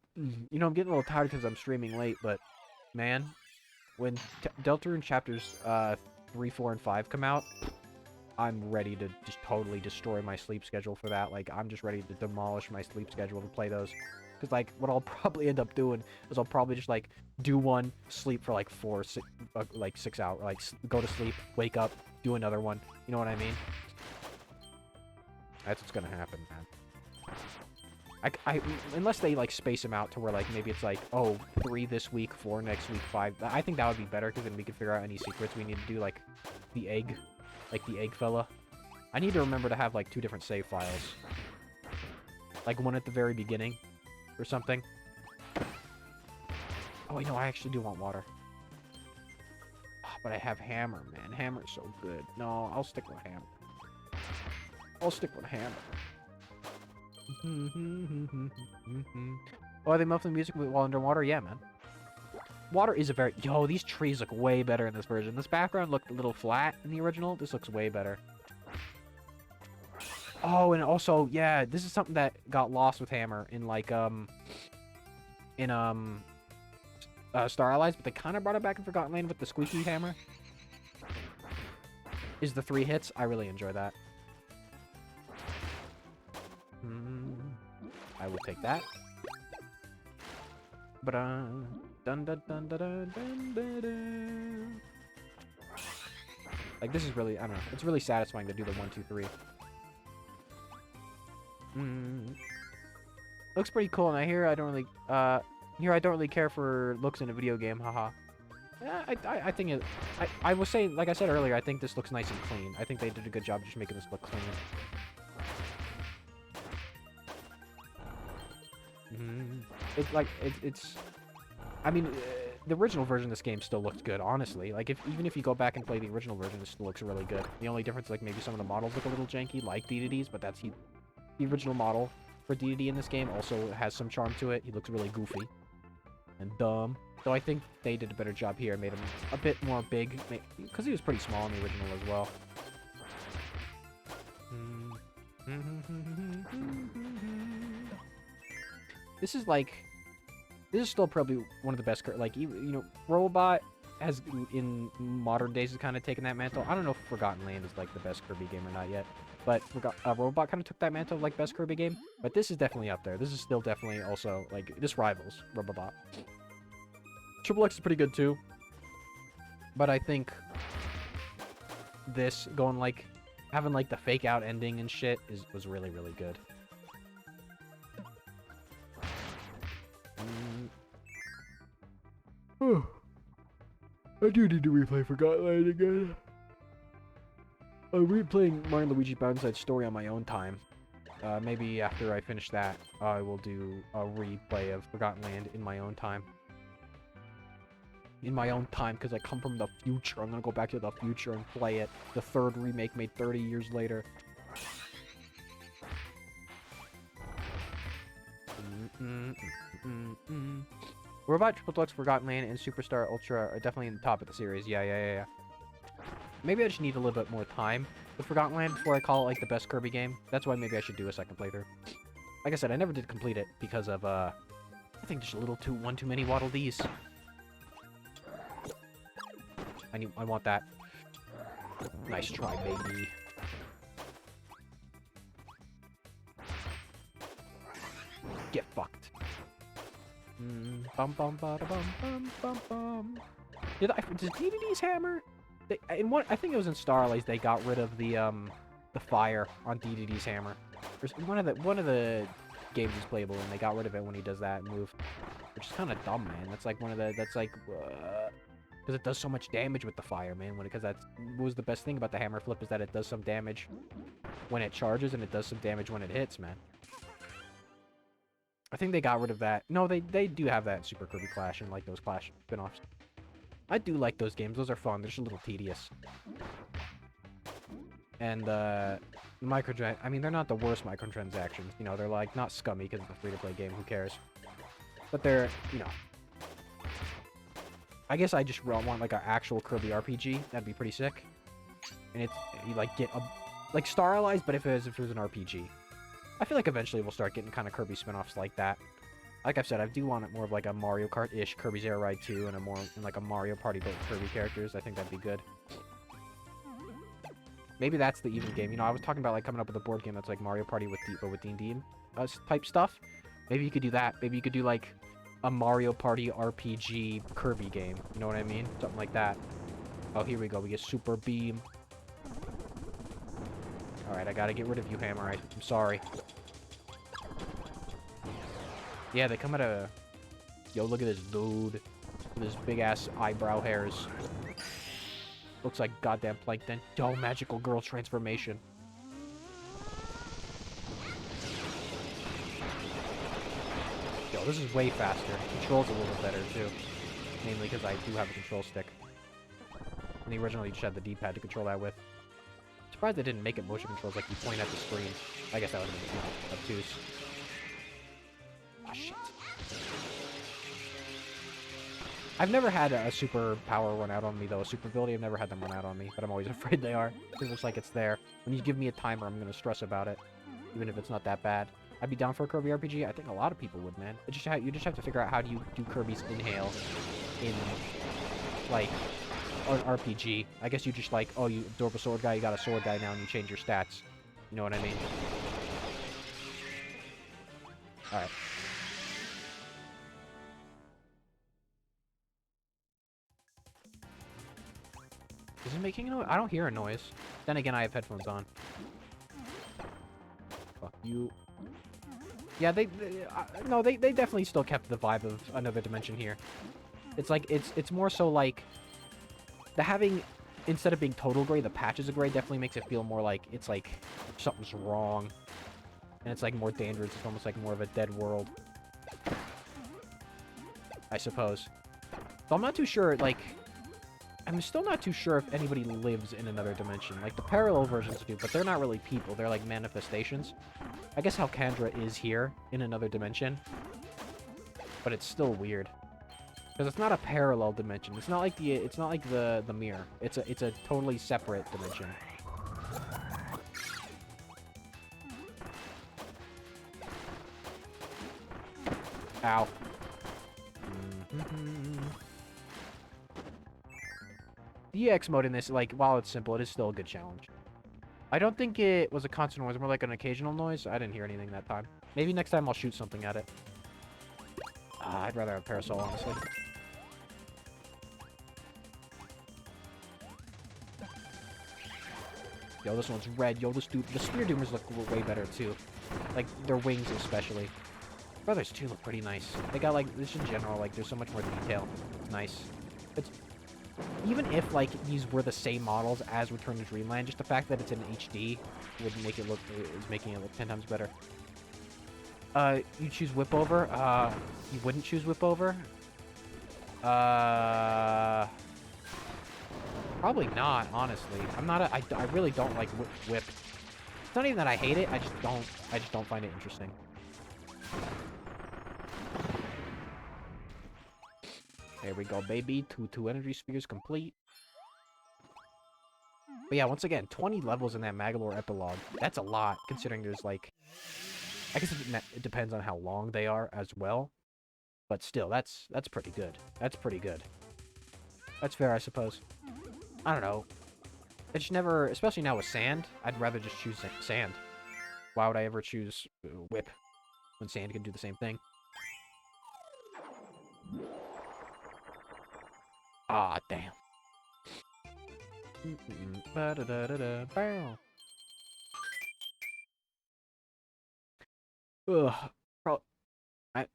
know, I'm getting a little tired because I'm streaming late, but man, when Deltarune chapters 3, 4, and 5 come out, I'm ready to just totally destroy my sleep schedule for that. Like, I'm just ready to demolish my sleep schedule to play those. Because, like, what I'll probably end up doing is I'll probably just, like, do one, sleep for, like, 6 hours. Like, go to sleep, wake up, do another one. You know what I mean? That's what's gonna happen, man. Unless they, like, space them out to where, like, maybe it's, like, oh, 3 this week, 4 next week, 5. I think that would be better, because then we could figure out any secrets we need to do, like, the egg. Like the egg fella. I need to remember to have, like, 2 different save files. Like, one at the very beginning. Or something. Oh, wait, no, I actually do want water. Oh, but I have hammer, man. Hammer's so good. No, I'll stick with hammer. I'll stick with hammer. Oh, are they muffling music while underwater? Yeah, man. Water is a very... Yo, these trees look way better in this version. This background looked a little flat in the original. This looks way better. Oh, and also, yeah, this is something that got lost with Hammer in, like, Star Allies, but they kind of brought it back in Forgotten Land with the squeaky hammer. Is the 3 hits. I really enjoy that. I will take that. Dun dun dun dun dun dun dun dun. Like, this is really, I don't know, it's really satisfying to do the 1, 2, 3. Looks pretty cool, and I hear I don't really care for looks in a video game, haha. Yeah, I think it, I will say, like I said earlier, I think this looks nice and clean. I think they did a good job just making this look clean. It's I mean, the original version of this game still looks good, honestly. Like, even if you go back and play the original version, it still looks really good. The only difference, like, maybe some of the models look a little janky, like DDD's, but that's the original model for DDD in this game also has some charm to it. He looks really goofy and dumb. So I think they did a better job here, made him a bit more big, because he was pretty small in the original as well. This is still probably one of the best, like, you know, Robot has, in modern days, has kind of taken that mantle. I don't know if Forgotten Land is, like, the best Kirby game or not yet, but Robot kind of took that mantle of, like, best Kirby game, but this is definitely up there. This is still definitely also, like, this rivals Robot. Triple X is pretty good, too, but I think this, going, like, having, like, the fake-out ending and shit was really, really good. Oh, I do need to replay Forgotten Land again. I'm replaying Mario & Luigi Bowser's Story on my own time. Maybe after I finish that, I will do a replay of Forgotten Land in my own time. In my own time, because I come from the future. I'm gonna go back to the future and play it. The 3rd remake made 30 years later. Robot, Triple Deluxe, Forgotten Land, and Superstar Ultra are definitely in the top of the series. Yeah. Maybe I just need a little bit more time with Forgotten Land before I call it, like, the best Kirby game. That's why maybe I should do a second playthrough. Like I said, I never did complete it because of, I think there's a little one too many Waddle Dees. I want that. Nice try, baby. Get fucked. Bum bum bada bum bum bum bum. Does DDD's hammer? I think it was in Star Allies they got rid of the fire on DDD's hammer. One of the games is playable and they got rid of it when he does that move, which is kind of dumb, man. That's like because it does so much damage with the fire, man. Because that was the best thing about the hammer flip, is that it does some damage when it charges and it does some damage when it hits, man. I think they got rid of that. No, they do have that in Super Kirby Clash and, like, those Clash spin-offs. I do like those games. Those are fun. They're just a little tedious. And, I mean, they're not the worst microtransactions. You know, they're, like, not scummy because it's a free-to-play game. Who cares? But they're, you know... I guess I just want, like, an actual Kirby RPG. That'd be pretty sick. And it's... You, like, get a... Like, stylized, but if it was an RPG. I feel like eventually we'll start getting kind of Kirby spin-offs like that. Like I've said, I do want it more of, like, a Mario Kart-ish Kirby's Air Ride 2 and like, a Mario Party built Kirby characters. I think that'd be good. Maybe that's the even game. You know, I was talking about, like, coming up with a board game that's like Mario Party with D&D type stuff. Maybe you could do that. Maybe you could do, like, a Mario Party RPG Kirby game. You know what I mean? Something like that. Oh, here we go. We get Super Beam. Alright, I gotta get rid of you, Hammer. I'm sorry. Yeah, they come at a... Yo, look at this dude. With his big-ass eyebrow hairs. Looks like goddamn plankton. Yo, magical girl transformation. Yo, this is way faster. Controls a little better, too. Mainly because I do have a control stick. And the original, you just had the D-pad to control that with. Surprised they didn't make it motion controls like you point at the screen. I guess that would have been, you know, obtuse. Oh, shit. I've never had a super power run out on me, though. A super ability, I've never had them run out on me. But I'm always afraid they are. It looks like it's there. When you give me a timer, I'm going to stress about it. Even if it's not that bad. I'd be down for a Kirby RPG. I think a lot of people would, man. You just have to figure out how do you do Kirby's Inhale in, like, an RPG. I guess you just, like, oh, you absorb a sword guy, you got a sword guy now, and you change your stats. You know what I mean? Alright. Is it making a noise? I don't hear a noise. Then again, I have headphones on. Fuck you. Yeah, no, they definitely still kept the vibe of Another Dimension here. It's like, it's more so like, the having, instead of being total gray, the patches of gray definitely makes it feel more like, it's like, something's wrong. And it's like more dangerous, it's almost like more of a dead world. I suppose. So I'm not too sure, like, I'm still not too sure if anybody lives in Another Dimension. Like, the parallel versions do, but they're not really people. They're, like, manifestations. I guess Halcandra is here in Another Dimension. But it's still weird. Because it's not a parallel dimension. It's not like the mirror. It's a totally separate dimension. Ow. The EX mode in this, like, while it's simple, it is still a good challenge. I don't think it was a constant noise, more like an occasional noise. I didn't hear anything that time. Maybe next time I'll shoot something at it. I'd rather have Parasol, honestly. Yo, this one's red. Yo, this dude, the Spear Doomers look way better, too. Like, their wings especially. Brothers, too, look pretty nice. They got, like, this in general, like, there's so much more detail. It's nice. It's... Even if, like, these were the same models as Return to Dreamland, just the fact that it's in HD would make it look, is making it look 10 times better. You choose Whip over? You wouldn't choose Whip over? Probably not, honestly. I really don't like Whip. It's not even that I hate it, I just don't find it interesting. There we go, baby. Two energy spheres complete. But yeah, once again, 20 levels in that Magalore epilogue. That's a lot, considering there's, like... I guess it depends on how long they are as well. But still, that's pretty good. That's pretty good. That's fair, I suppose. I don't know. It's never... Especially now with Sand, I'd rather just choose Sand. Why would I ever choose Whip when Sand can do the same thing? Ah, damn. Ugh. I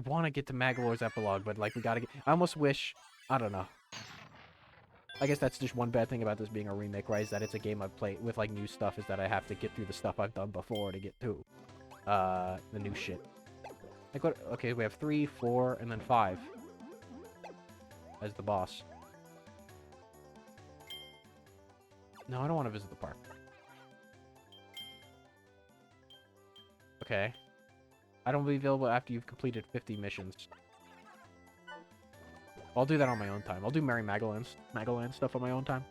want to get to Magalore's epilogue, but, like, we gotta get... I almost wish... I don't know. I guess that's just one bad thing about this being a remake, right? Is that it's a game I've played with, like, new stuff, is that I have to get through the stuff I've done before to get to the new shit. Like, what? Okay, we have 3, 4, and then 5 as the boss. No, I don't want to visit the park. Okay. I don't be available after you've completed 50 missions. I'll do that on my own time. I'll do Mary Magdalene stuff on my own time.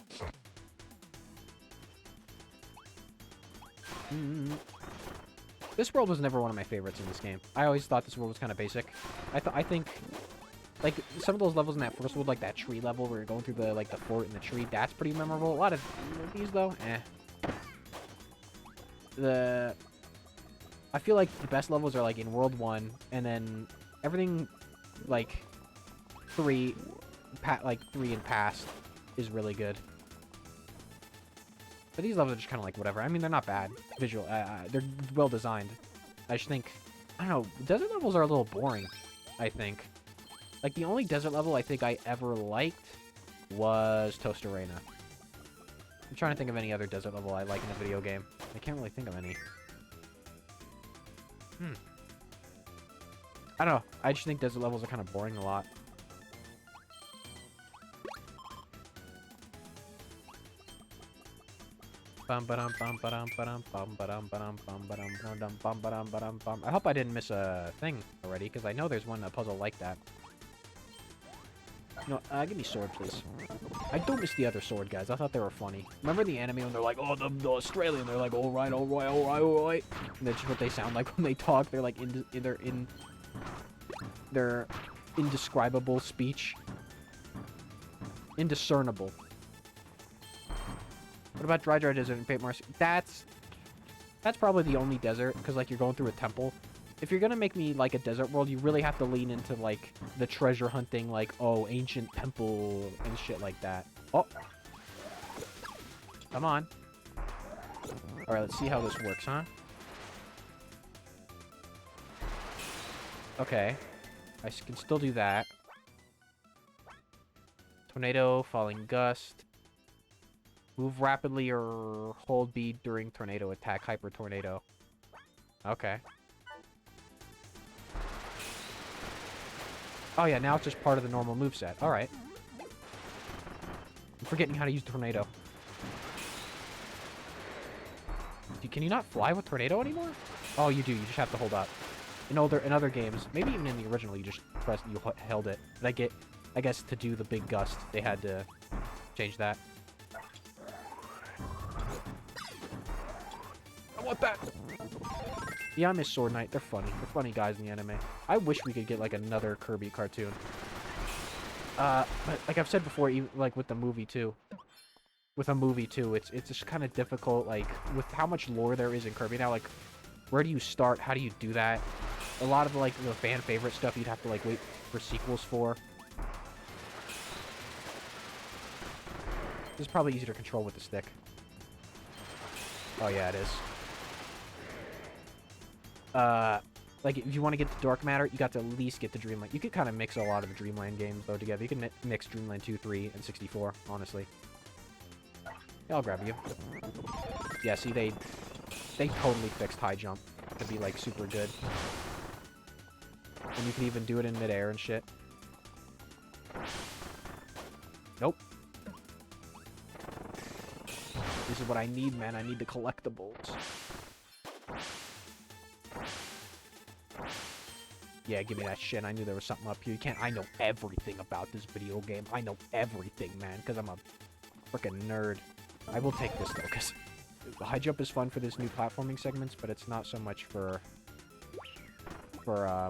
This world was never one of my favorites in this game. I always thought this world was kind of basic. I think, like, some of those levels in that first world, like that tree level where you're going through the, like, the fort and the tree, that's pretty memorable. A lot of these, though, I feel like the best levels are, like, in World 1, and then everything, like, 3 and past is really good. But these levels are just kind of like whatever. I mean, they're not bad. They're well designed. I just think, I don't know, desert levels are a little boring, I think. Like, the only desert level I think I ever liked was Toast Arena. I'm trying to think of any other desert level I like in a video game. I can't really think of any. I don't know. I just think desert levels are kind of boring a lot. I hope I didn't miss a thing already, because I know there's a puzzle like that. No, give me sword, please. I don't miss the other sword guys. I thought they were funny. Remember the anime when they're like, oh, the Australian, they're like, all right. And that's just what they sound like when they talk. They're like, in their indescribable speech. Indiscernible. What about Dry Desert and Paint Marcy? That's probably the only desert, because, like, you're going through a temple. If you're gonna make me, like, a desert world, you really have to lean into, like, the treasure hunting, like, oh, ancient temple and shit like that. Oh! Come on. Alright, let's see how this works, huh? Okay. I can still do that. Tornado, Falling Gust. Move rapidly or hold B during tornado attack. Hyper Tornado. Okay. Oh yeah, now it's just part of the normal moveset. Alright. I'm forgetting how to use Tornado. Can you not fly with Tornado anymore? Oh, you do. You just have to hold up. In other games, maybe even in the original, you just held it. But I guess to do the big gust, they had to change that. What that? Yeah, I miss Sword Knight. They're funny. They're funny guys in the anime. I wish we could get, like, another Kirby cartoon. But like I've said before, even, like, with the movie, too. With a movie, too, it's just kind of difficult, like, with how much lore there is in Kirby now, like, where do you start? How do you do that? A lot of, the, like, the fan favorite stuff you'd have to, like, wait for sequels for. This is probably easier to control with the stick. Oh, yeah, it is. Like, if you want to get the Dark Matter, you got to at least get the Dreamland. You could kind of mix a lot of the Dreamland games, though, together. You can mix Dreamland 2, 3, and 64, honestly. Yeah, I'll grab you. Yeah, see, they totally fixed high jump to be, like, super good. And you can even do it in midair and shit. Nope. This is what I need, man. I need the collectibles. Yeah, give me that shit. I knew there was something up here. You can't... I know everything about this video game. I know everything, man, because I'm a freaking nerd. I will take this, though, because high jump is fun for this new platforming segments, but it's not so much for... I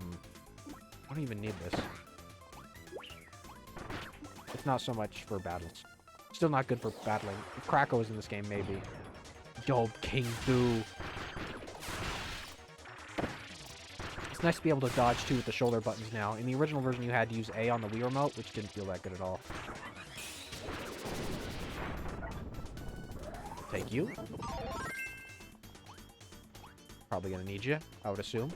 don't even need this. It's not so much for battles. Still not good for battling. If Krakow is in this game, maybe. Yo, King Boo. It's nice to be able to dodge, too, with the shoulder buttons now. In the original version, you had to use A on the Wii remote, which didn't feel that good at all. Take you. Probably gonna need you, I would assume.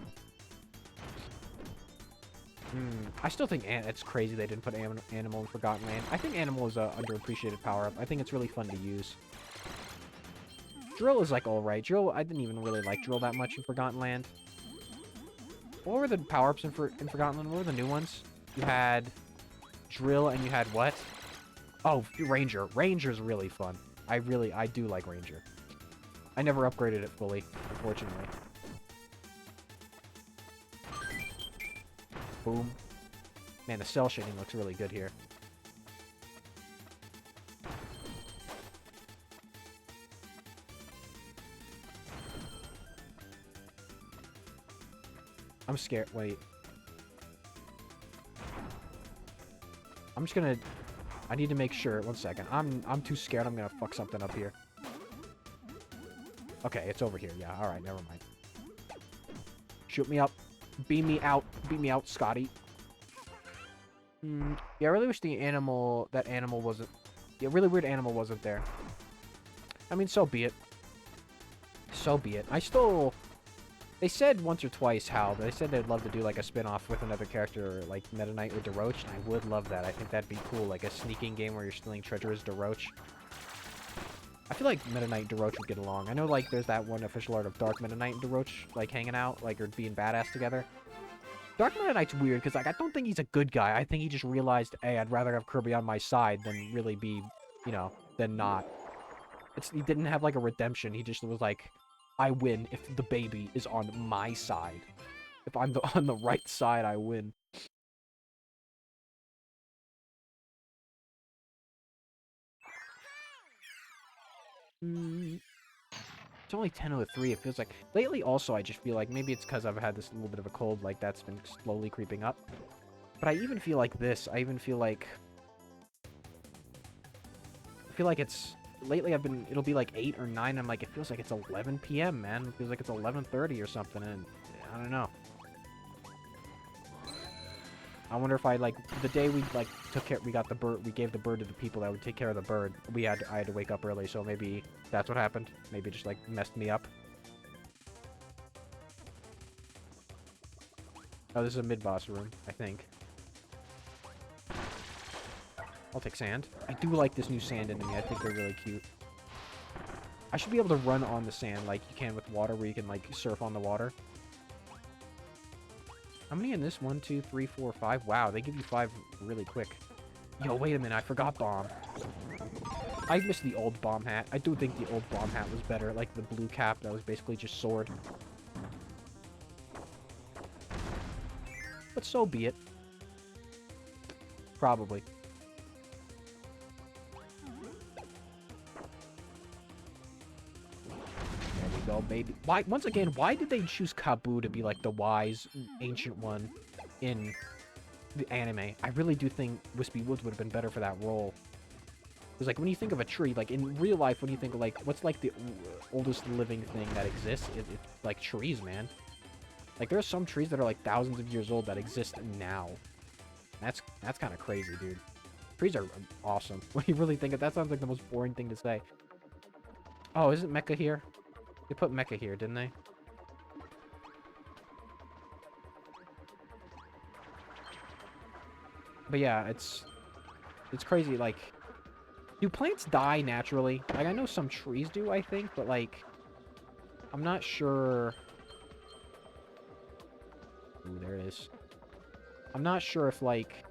I still think it's crazy they didn't put Animal in Forgotten Land. I think Animal is a underappreciated power-up. I think it's really fun to use. Drill is, like, alright. Drill, I didn't even really like Drill that much in Forgotten Land. What were the power-ups in Forgotten Land? What were the new ones? You had Drill and you had what? Oh, Ranger. Ranger's really fun. I do like Ranger. I never upgraded it fully, unfortunately. Boom. Man, the cell shading looks really good here. I'm scared. Wait. I'm just gonna... I need to make sure. One second. I'm too scared. I'm gonna fuck something up here. Okay, it's over here. Yeah, alright, never mind. Shoot me up. Beam me out. Beam me out, Scotty. Yeah, I really wish the animal... That animal wasn't... Yeah, really weird animal wasn't there. I mean, so be it. So be it. I still... They said once or twice how they said they'd love to do like a spin-off with another character like Meta Knight or DeRoach, and I would love that. I think that'd be cool, like a sneaking game where you're stealing treasure as DeRoach. I feel like Meta Knight and DeRoach would get along. I know like there's that one official art of Dark Meta Knight and DeRoach like hanging out, like or being badass together. Dark Meta Knight's weird because like I don't think he's a good guy. I think he just realized, hey, I'd rather have Kirby on my side than really be, you know, than not. He didn't have like a redemption. He just was like, I win if the baby is on my side. If I'm on the right side, I win. It's only 10:03. It feels like... Lately, also, I just feel like... Maybe it's because I've had this little bit of a cold, like, that's been slowly creeping up. But I even feel like this. I even feel like... I feel like it's... Lately, I've been... It'll be like 8 or 9. I'm like, it feels like it's 11 p.m., man. It feels like it's 11:30 or something, and... I don't know. I wonder if I, like... The day we, like, took care... We got the bird... We gave the bird to the people that would take care of the bird. I had to wake up early, so maybe that's what happened. Maybe it just, like, messed me up. Oh, this is a mid-boss room, I think. I'll take sand. I do like this new sand enemy. I think they're really cute. I should be able to run on the sand like you can with water, where you can, like, surf on the water. How many in this? 1, 2, 3, 4, 5. Wow, they give you 5 really quick. Yo, wait a minute. I forgot bomb. I missed the old bomb hat. I do think the old bomb hat was better. Like the blue cap that was basically just sword. But so be it. Probably. Go, baby. Why, once again, why did they choose Kabu to be like the wise ancient one in the anime? I really do think Wispy Woods would have been better for that role. Because like when you think of a tree, like in real life, when you think of like what's like the oldest living thing that exists, it's like trees, man. Like there are some trees that are like thousands of years old that exist now. That's kind of crazy, dude. Trees are awesome. When you really think of that, sounds like the most boring thing to say. Oh, isn't Mecha here? They put Mecha here, didn't they? But yeah, it's crazy, like... Do plants die naturally? Like, I know some trees do, I think, but, like... I'm not sure... Ooh, there it is. I'm not sure if, like...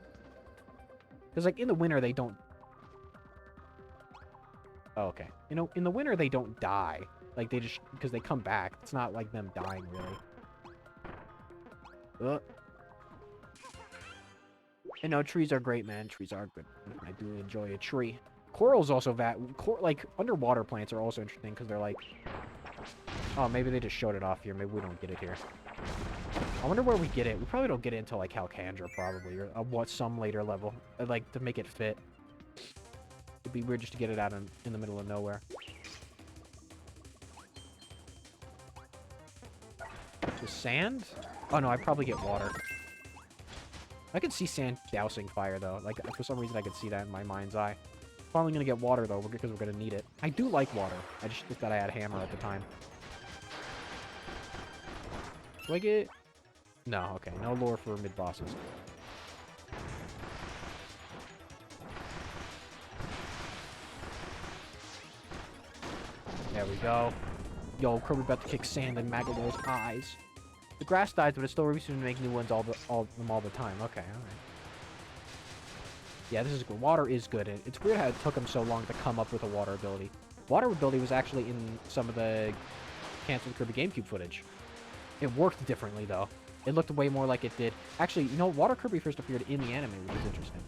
Because, like, in the winter, they don't... Oh, okay. You know, in the winter, they don't die. Like, they just... Because they come back. It's not like them dying, really. And no, trees are great, man. Trees are good. I do enjoy a tree. Coral's also like, underwater plants are also interesting, because they're like... Oh, maybe they just showed it off here. Maybe we don't get it here. I wonder where we get it. We probably don't get it until, like, Halcandra, probably. Or some later level. Like, to make it fit. It'd be weird just to get it out in the middle of nowhere. The sand? Oh no, I probably get water. I can see sand dousing fire though. Like for some reason I can see that in my mind's eye. Probably gonna get water though, because we're gonna need it. I do like water. I just think that I had a hammer at the time. Do I get... No, okay. No lore for mid-bosses. There we go. Yo, Kirby about to kick sand in Magador's eyes. The grass dies, but it still refuses to make new ones all the time. Okay, alright. Yeah, this is good. Water is good. It's weird how it took him so long to come up with a water ability. water ability was actually in some of the canceled Kirby GameCube footage. It worked differently, though. It looked way more like it did. Actually, you know, Water Kirby first appeared in the anime, which is interesting.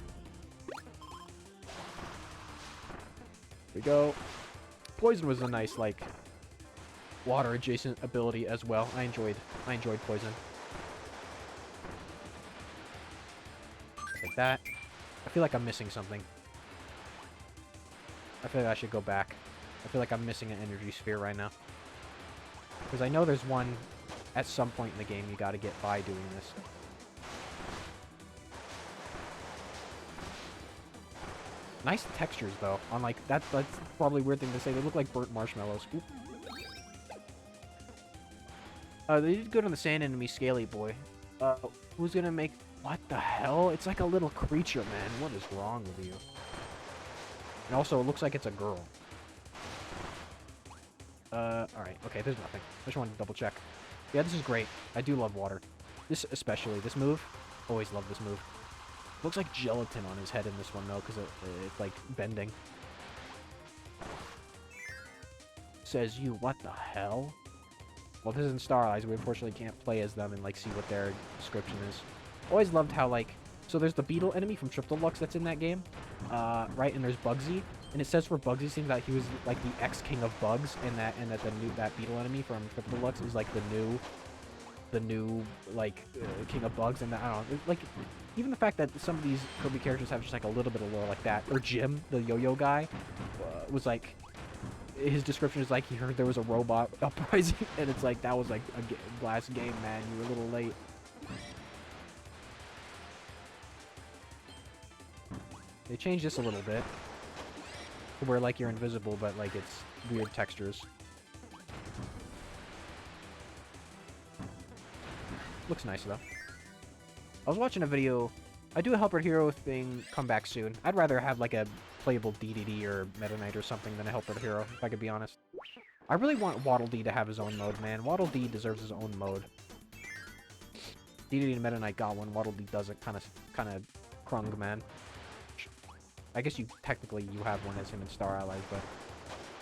Here we go. Poison was a nice, like, water-adjacent ability as well. I enjoyed Poison. Like that. I feel like I'm missing something. I feel like I should go back. I feel like I'm missing an energy sphere right now. Because I know there's one at some point in the game you gotta get by doing this. Nice textures, though. On, like, that's probably a weird thing to say. They look like burnt marshmallows. Oop. They did good on the sand enemy, Scaly Boy. Who's gonna make... What the hell? It's like a little creature, man. What is wrong with you? And also, it looks like it's a girl. Alright. Okay, there's nothing. I just wanted to double check. Yeah, this is great. I do love water. This especially. This move. Always love this move. Looks like gelatin on his head in this one, though, because it's, like, bending. Says you, what the hell? Well, this isn't Star Allies. We unfortunately can't play as them and, like, see what their description is. Always loved how, like... So there's the beetle enemy from Deluxe that's in that game. Right? And there's Bugsy. And it says for Bugsy, seems that he was, like, the ex-king of bugs. And that that beetle enemy from Deluxe is, like, the new like, king of bugs. And I don't know. Like, even the fact that some of these Kirby characters have just, like, a little bit of lore like that. Or Jim, the yo-yo guy, was, like... His description is like he heard there was a robot uprising, and it's like that was like a glass game, man. You were a little late. They changed this a little bit, where like you're invisible, but like it's weird textures. Looks nice though. I was watching a video. I do a Helper Hero thing come back soon. I'd rather have like a playable DDD or Meta Knight or something than a Helper Hero, if I could be honest. I really want Waddle Dee to have his own mode, man. Waddle Dee deserves his own mode. DDD and Meta Knight got one. Waddle Dee doesn't. Kind of crung, man. I guess you technically have one as him in Star Allies, but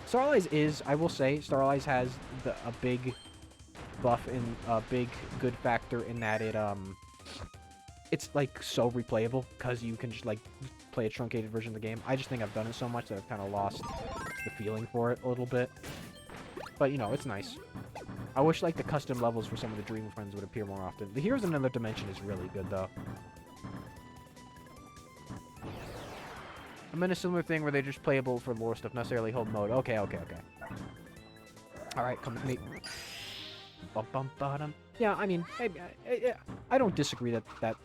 Star Allies is, I will say, Star Allies has a big buff and a big good factor in that it's like so replayable because you can just like play a truncated version of the game. I just think I've done it so much that I've kind of lost the feeling for it a little bit. But you know, it's nice. I wish like the custom levels for some of the Dream Friends would appear more often. The Heroes in Another Dimension is really good though. I'm in a similar thing where they're just playable for lore stuff, not necessarily hold mode. Okay. Alright, come with me. Bum bum bottom. Yeah, I mean, I don't disagree that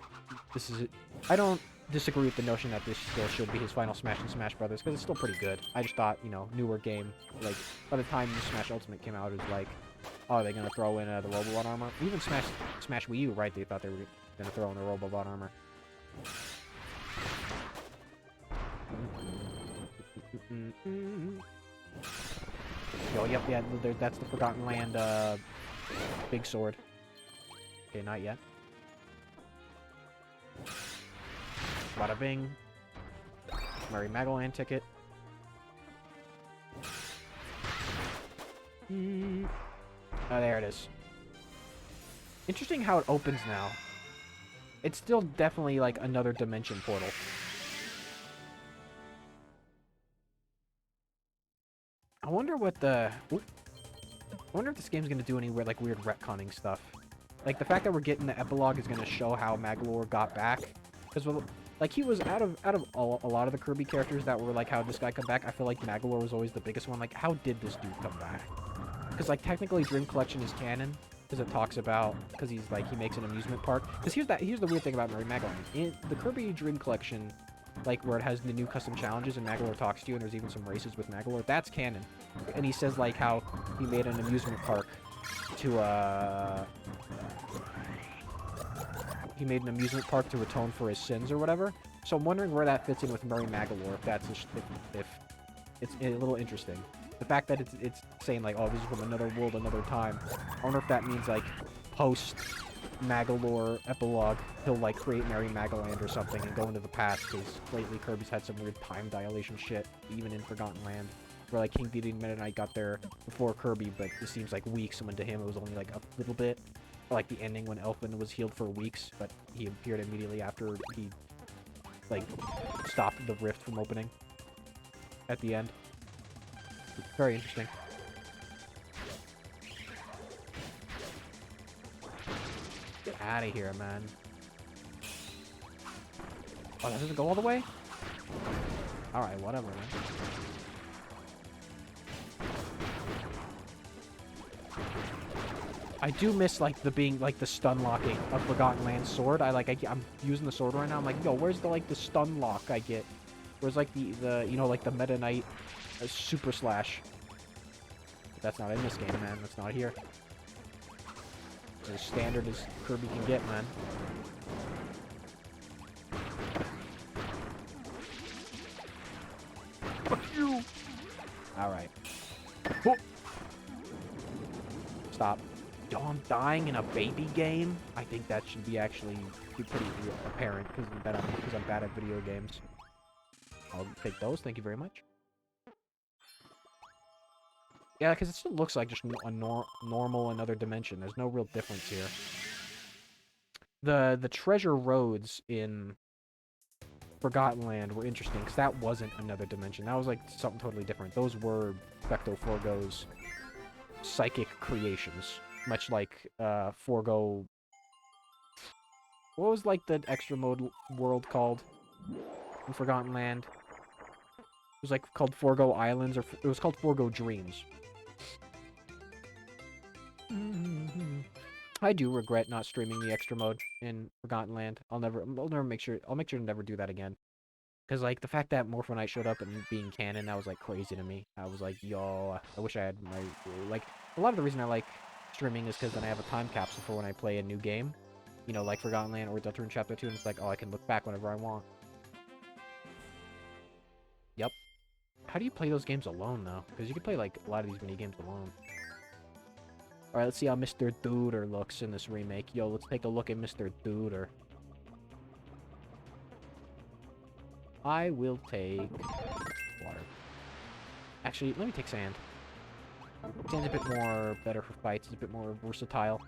this is... I don't disagree with the notion that this still should be his final Smash in Smash Brothers, because it's still pretty good. I just thought, you know, newer game, like, by the time Smash Ultimate came out, it was like, oh, are they going to throw in the Robobot armor? Even Smash Wii U, right, they thought they were going to throw in the Robobot armor. Oh, yep, yeah, that's the Forgotten Land, big sword. Okay, not yet. Bada bing. Murray Magellan ticket. Oh, there it is. Interesting how it opens now. It's still definitely like another dimension portal. I wonder what the... I wonder if this game's gonna do any weird, like, weird retconning stuff. Like, the fact that we're getting the epilogue is gonna show how Maglor got back. Because, like, he was out of a lot of the Kirby characters that were, like, how this guy come back, I feel like Maglor was always the biggest one. Like, how did this dude come back? Because, like, technically Dream Collection is canon. Because it talks about... Because he's, like, he makes an amusement park. Because here's the weird thing about Murray Magellan. In the Kirby Dream Collection... Like, where it has the new custom challenges and Maglor talks to you, and there's even some races with Maglor. That's canon. And he says, like, how he made an amusement park to, He made an amusement park to atone for his sins or whatever. So I'm wondering where that fits in with Murray Maglor, if that's... if it's a little interesting. The fact that it's saying, like, oh, this is from another world, another time. I wonder if that means, like, post... Magalore epilogue, he'll like create Mary Magaland or something and go into the past, because lately Kirby's had some weird time dilation shit, even in Forgotten Land. where like King Dedede and Meta Knight got there before Kirby, but it seems like weeks, and to him it was only like a little bit. Or, like the ending when Elfin was healed for weeks, but he appeared immediately after he like stopped the rift from opening at the end. Very interesting. Get out of here, man. Oh, that doesn't go all the way? Alright, whatever, man. I do miss, like, the stun locking of Forgotten Land's sword. I'm using the sword right now. I'm like, yo, where's the, like, the stun lock I get? Where's, like, the you know, like, the Meta Knight super slash? But that's not in this game, man. That's not here. As standard as Kirby can get, man. Fuck you! Alright. Stop. Yo, I'm dying in a baby game? I think that should be actually pretty apparent, because I'm bad at video games. I'll take those, thank you very much. Yeah, because it still looks like just a normal another dimension. There's no real difference here. The treasure roads in Forgotten Land were interesting, because that wasn't another dimension. That was like something totally different. Those were Specto Forgo's psychic creations. Much like Forgo... What was like the extra mode world called in Forgotten Land? It was like called Forgo Islands, or it was called Forgo Dreams. I do regret not streaming the extra mode in Forgotten Land. I'll make sure to never do that again. Because, like, the fact that Morpho Knight showed up and being canon, that was, like, crazy to me. I was like, yo, I wish I had my... Like, a lot of the reason I like streaming is because then I have a time capsule for when I play a new game. You know, like Forgotten Land or Deltarune Chapter 2, and it's like, oh, I can look back whenever I want. Yep. How do you play those games alone, though? Because you can play, like, a lot of these mini-games alone. Alright, let's see how Mr. Duder looks in this remake. Yo, let's take a look at Mr. Duder. I will take water. Actually, let me take sand. Sand's a bit more better for fights. It's a bit more versatile.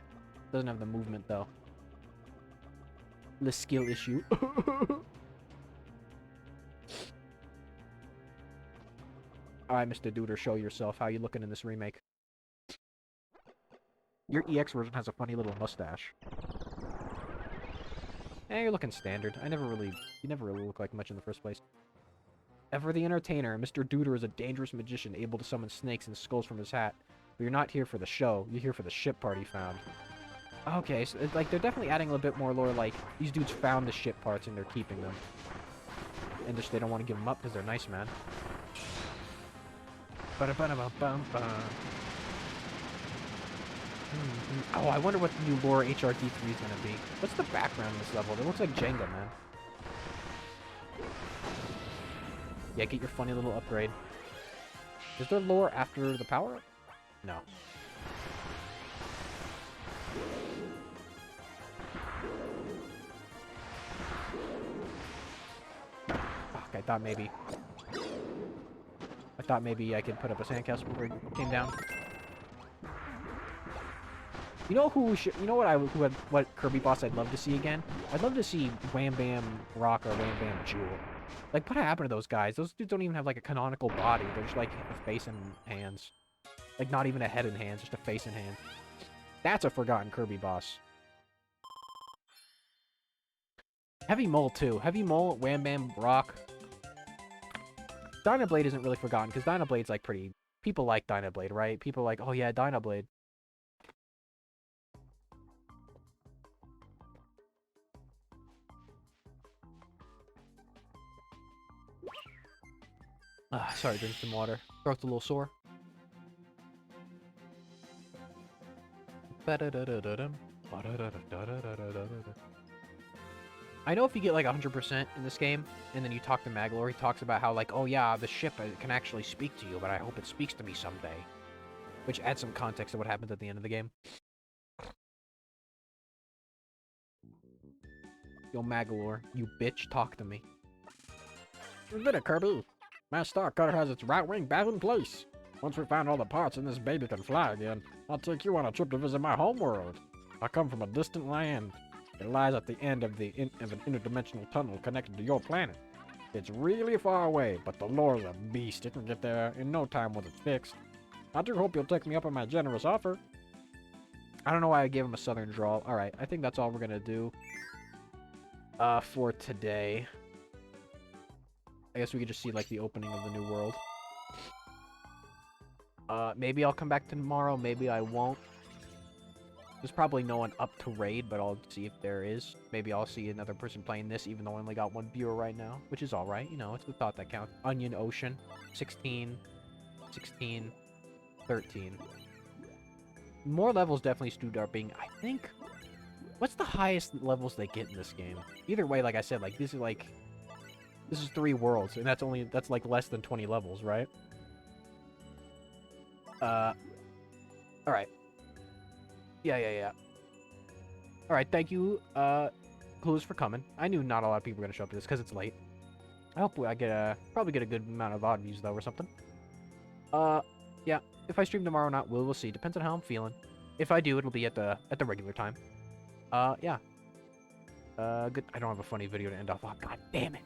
Doesn't have the movement, though. The skill issue. Alright, Mr. Duder, show yourself. How you looking in this remake? Your EX version has a funny little mustache. Eh, you're looking standard. You never really look like much in the first place. Ever the Entertainer, Mr. Duder is a dangerous magician able to summon snakes and skulls from his hat. But you're not here for the show. You're here for the ship party found. Okay, so like they're definitely adding a little bit more lore. Like these dudes found the ship parts and they're keeping them, and just they don't want to give them up because they're nice, man. Oh, I wonder what the new lore HRD3 is gonna be. What's the background in this level? It looks like Jenga, man. Yeah, get your funny little upgrade. Is there lore after the power-up? No. Fuck, I thought maybe I could put up a sandcastle before it came down. You know what Kirby boss I'd love to see again? I'd love to see Wham Bam Rock or Wham Bam Jewel. Like, what happened to those guys? Those dudes don't even have, like, a canonical body. They're just, like, a face and hands. Like, not even a head and hands, just a face and hands. That's a forgotten Kirby boss. Heavy Mole, too. Heavy Mole, Wham Bam Rock. Dynablade isn't really forgotten, because Dynablade's, like, pretty... People like Dynablade, right? People are like, oh, yeah, Dynablade. Sorry, drink some water. Throat's a little sore. I know if you get like 100% in this game, and then you talk to Maglor, he talks about how like, oh yeah, the ship can actually speak to you, but I hope it speaks to me someday. Which adds some context to what happens at the end of the game. Yo, Maglor, you bitch, talk to me. What's been a Kirby? My Star Cutter has its right wing back in place. Once we find all the parts and this baby can fly again, I'll take you on a trip to visit my homeworld. I come from a distant land. It lies at the end of an interdimensional tunnel connected to your planet. It's really far away, but the lore's a beast. It can get there in no time once it's fixed. I do hope you'll take me up on my generous offer. I don't know why I gave him a southern drawl. Alright, I think that's all we're gonna do for today. I guess we could just see, like, the opening of the new world. Maybe I'll come back tomorrow, maybe I won't. There's probably no one up to raid, but I'll see if there is. Maybe I'll see another person playing this, even though I only got one viewer right now, which is alright, you know, it's the thought that counts. Onion Ocean, 16, 16, 13. More levels definitely start being, I think... What's the highest levels they get in this game? Either way, like I said, like, this is 3 worlds, and that's like less than 20 levels, right? Alright. Yeah. Alright, thank you, Clues, for coming. I knew not a lot of people were gonna show up to this, because it's late. I hope I probably get a good amount of odd views, though, or something. Yeah. If I stream tomorrow or not, we'll see. Depends on how I'm feeling. If I do, it'll be at the regular time. Yeah. Good. I don't have a funny video to end off on. God damn it.